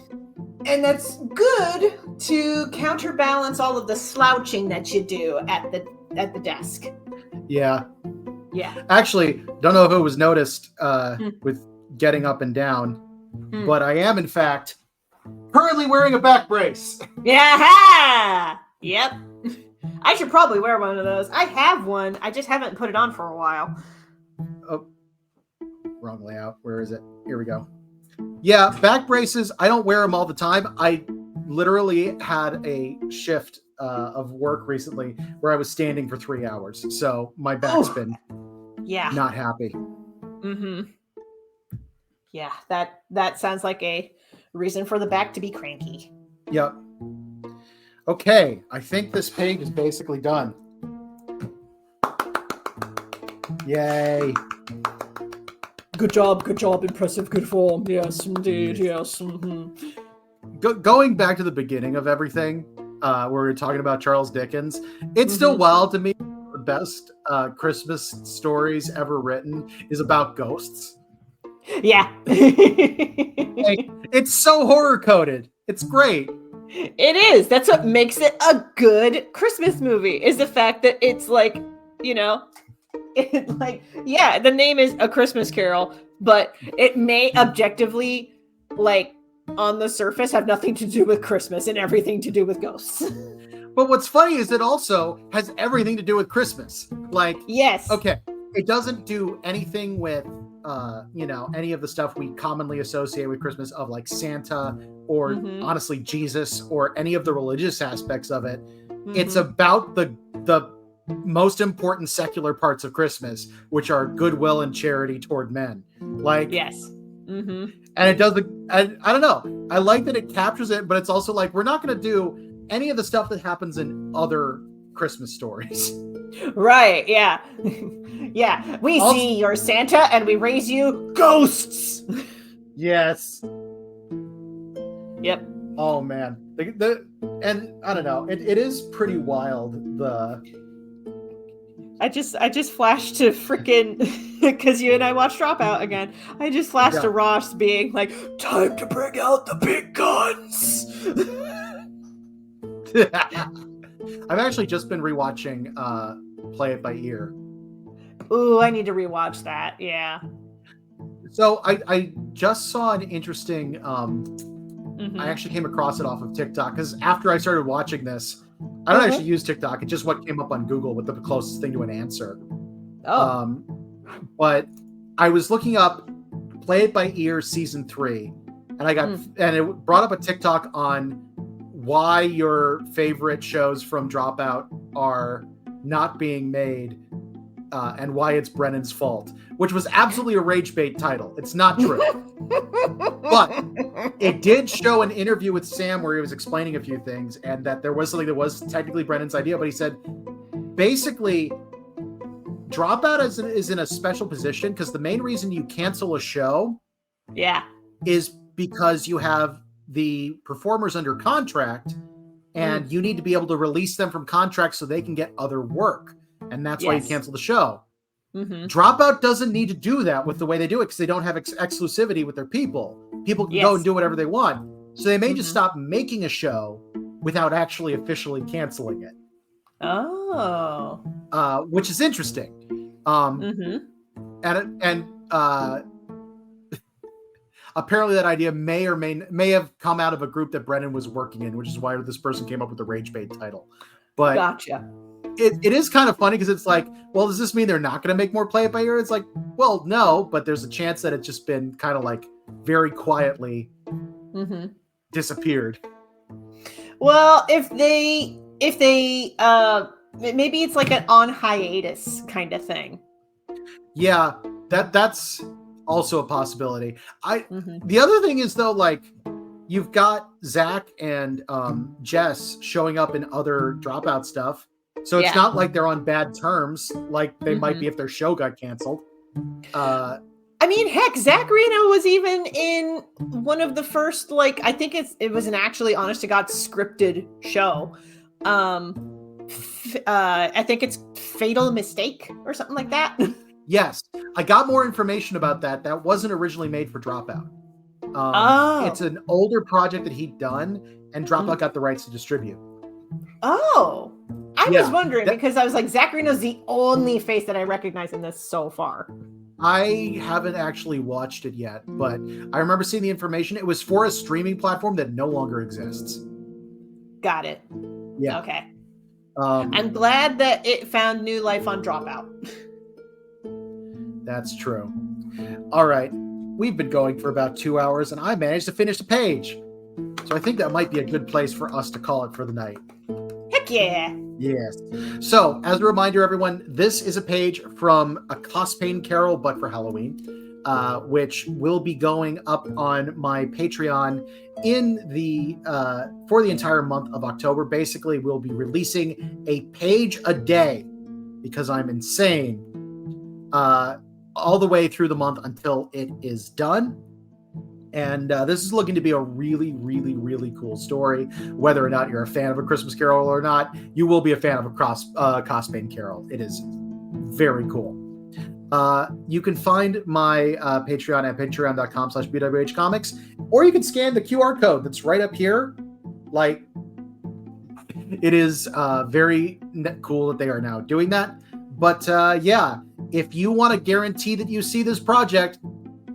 And that's good to counterbalance all of the slouching that you do at the desk. Yeah. Yeah. Actually, don't know if it was noticed with getting up and down, but I am in fact currently wearing a back brace. Yeah. Yep. I should probably wear one of those. I have one. I just haven't put it on for a while. Oh, wrong layout. Where is it? Here we go. Yeah, back braces. I don't wear them all the time. I literally had a shift of work recently where I was standing for 3 hours. So my back's been not happy. Mm-hmm. Yeah, that sounds like a reason for the back to be cranky. Yep. Okay, I think this page is basically done. Yay. Good job, impressive, good form. Yes, indeed, yes. Mm-hmm. Going back to the beginning of everything, where we were talking about Charles Dickens, it's still wild to me. The best Christmas stories ever written is about ghosts. Yeah. It's so horror coded. It's great. It is. That's what makes it a good Christmas movie, is the fact that it's like, you know, the name is A Christmas Carol, but it may objectively, like, on the surface have nothing to do with Christmas and everything to do with ghosts. But what's funny is it also has everything to do with Christmas. Like, yes. Okay, it doesn't do anything with any of the stuff we commonly associate with Christmas, of like Santa or honestly Jesus or any of the religious aspects of it. It's about the most important secular parts of Christmas, which are goodwill and charity toward men. Like, yes. And it does I don't know. I like that it captures it, but it's also like, we're not going to do any of the stuff that happens in other Christmas stories. Right. Yeah. Yeah. We see your Santa and we raise you ghosts. Yes. Yep. Oh man. And I don't know. It is pretty wild. I just flashed to freaking, because you and I watched Dropout again. I just flashed to Ross being like, "Time to bring out the big guns." I've actually just been rewatching Play It By Ear. Ooh, I need to rewatch that. Yeah. So I just saw an interesting. I actually came across it off of TikTok, because after I started watching this, I don't actually use TikTok. It's just what came up on Google with the closest thing to an answer. Oh. But I was looking up Play It By Ear season 3, and I got and it brought up a TikTok on why your favorite shows from Dropout are not being made, and why it's Brennan's fault, which was absolutely a rage bait title. It's not true. But it did show an interview with Sam where he was explaining a few things, and that there was something that was technically Brennan's idea, but he said, basically, Dropout is in a special position because the main reason you cancel a show is because you have the performers under contract and you need to be able to release them from contract so they can get other work. And that's why you cancel the show. Dropout doesn't need to do that with the way they do it because they don't have exclusivity with their people. People can go and do whatever they want. So they may just stop making a show without actually officially canceling it. Oh. Which is interesting. And apparently that idea may have come out of a group that Brennan was working in, which is why this person came up with the Rage Bait title. But gotcha. It is kind of funny because it's like, well, does this mean they're not going to make more Play It By Ear? It's like, well, no, but there's a chance that it's just been kind of like very quietly disappeared. Well, if they maybe it's like an on hiatus kind of thing. Yeah, that's also a possibility. The other thing is though, like you've got Zach and Jess showing up in other Dropout stuff. So it's not like they're on bad terms like they might be if their show got canceled. I mean, heck, Zach Reno was even in one of the first, like, I think it was an actually honest to God scripted show. I think it's Fatal Mistake or something like that. Yes. I got more information about that. That wasn't originally made for Dropout. It's an older project that he'd done and Dropout got the rights to distribute. Oh, I was wondering because I was like, Zach Reno's the only face that I recognize in this so far. I haven't actually watched it yet, but I remember seeing the information. It was for a streaming platform that no longer exists. Got it. Yeah. Okay. I'm glad that it found new life on Dropout. That's true. All right. We've been going for about 2 hours, and I managed to finish the page. So I think that might be a good place for us to call it for the night. Heck yeah. Yes. So, as a reminder, everyone, this is a page from a CosPain Carol, but for Halloween, which will be going up on my Patreon for the entire month of October. Basically, we'll be releasing a page a day because I'm insane all the way through the month until it is done. And this is looking to be a really, really, really cool story. Whether or not you're a fan of A Christmas Carol or not, you will be a fan of a CosPain Carol. It is very cool. You can find my Patreon at patreon.com/BWHComics, or you can scan the QR code that's right up here. Like, it is very cool that they are now doing that. But yeah, if you want to guarantee that you see this project,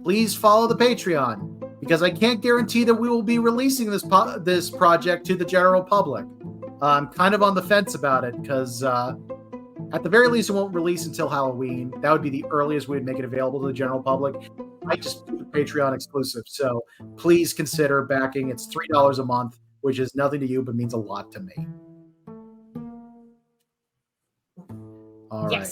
please follow the Patreon. Because I can't guarantee that we will be releasing this project to the general public. I'm kind of on the fence about it because at the very least it won't release until Halloween. That would be the earliest we'd make it available to the general public. I just do Patreon exclusive, so please consider backing. It's $3 a month, which is nothing to you but means a lot to me. All right,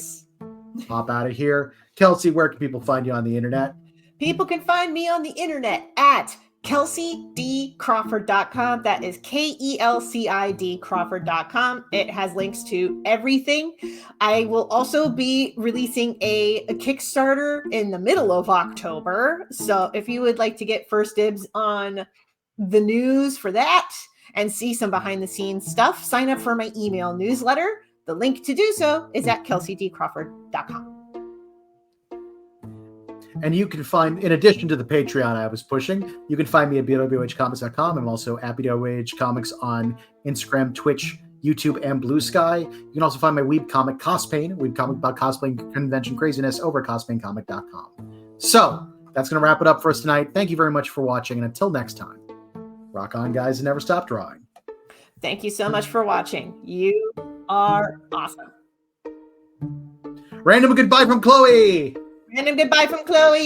hop out of here. Kelsey, where can people find you on the internet? People can find me on the internet at KelseyDCrawford.com. That is KELCID Crawford.com. It has links to everything. I will also be releasing a Kickstarter in the middle of October. So if you would like to get first dibs on the news for that and see some behind the scenes stuff, sign up for my email newsletter. The link to do so is at KelseyDCrawford.com. And you can find, in addition to the Patreon I was pushing, you can find me at BWHComics.com. I'm also at BWHComics on Instagram, Twitch, YouTube, and Blue Sky. You can also find my weeb comic, CosPain, weeb comic about cosplay convention craziness over at CosPainComic.com. So, that's going to wrap it up for us tonight. Thank you very much for watching, and until next time, rock on, guys, and never stop drawing. Thank you so much for watching. You are awesome. Random goodbye from Chloe! Random goodbye from Chloe.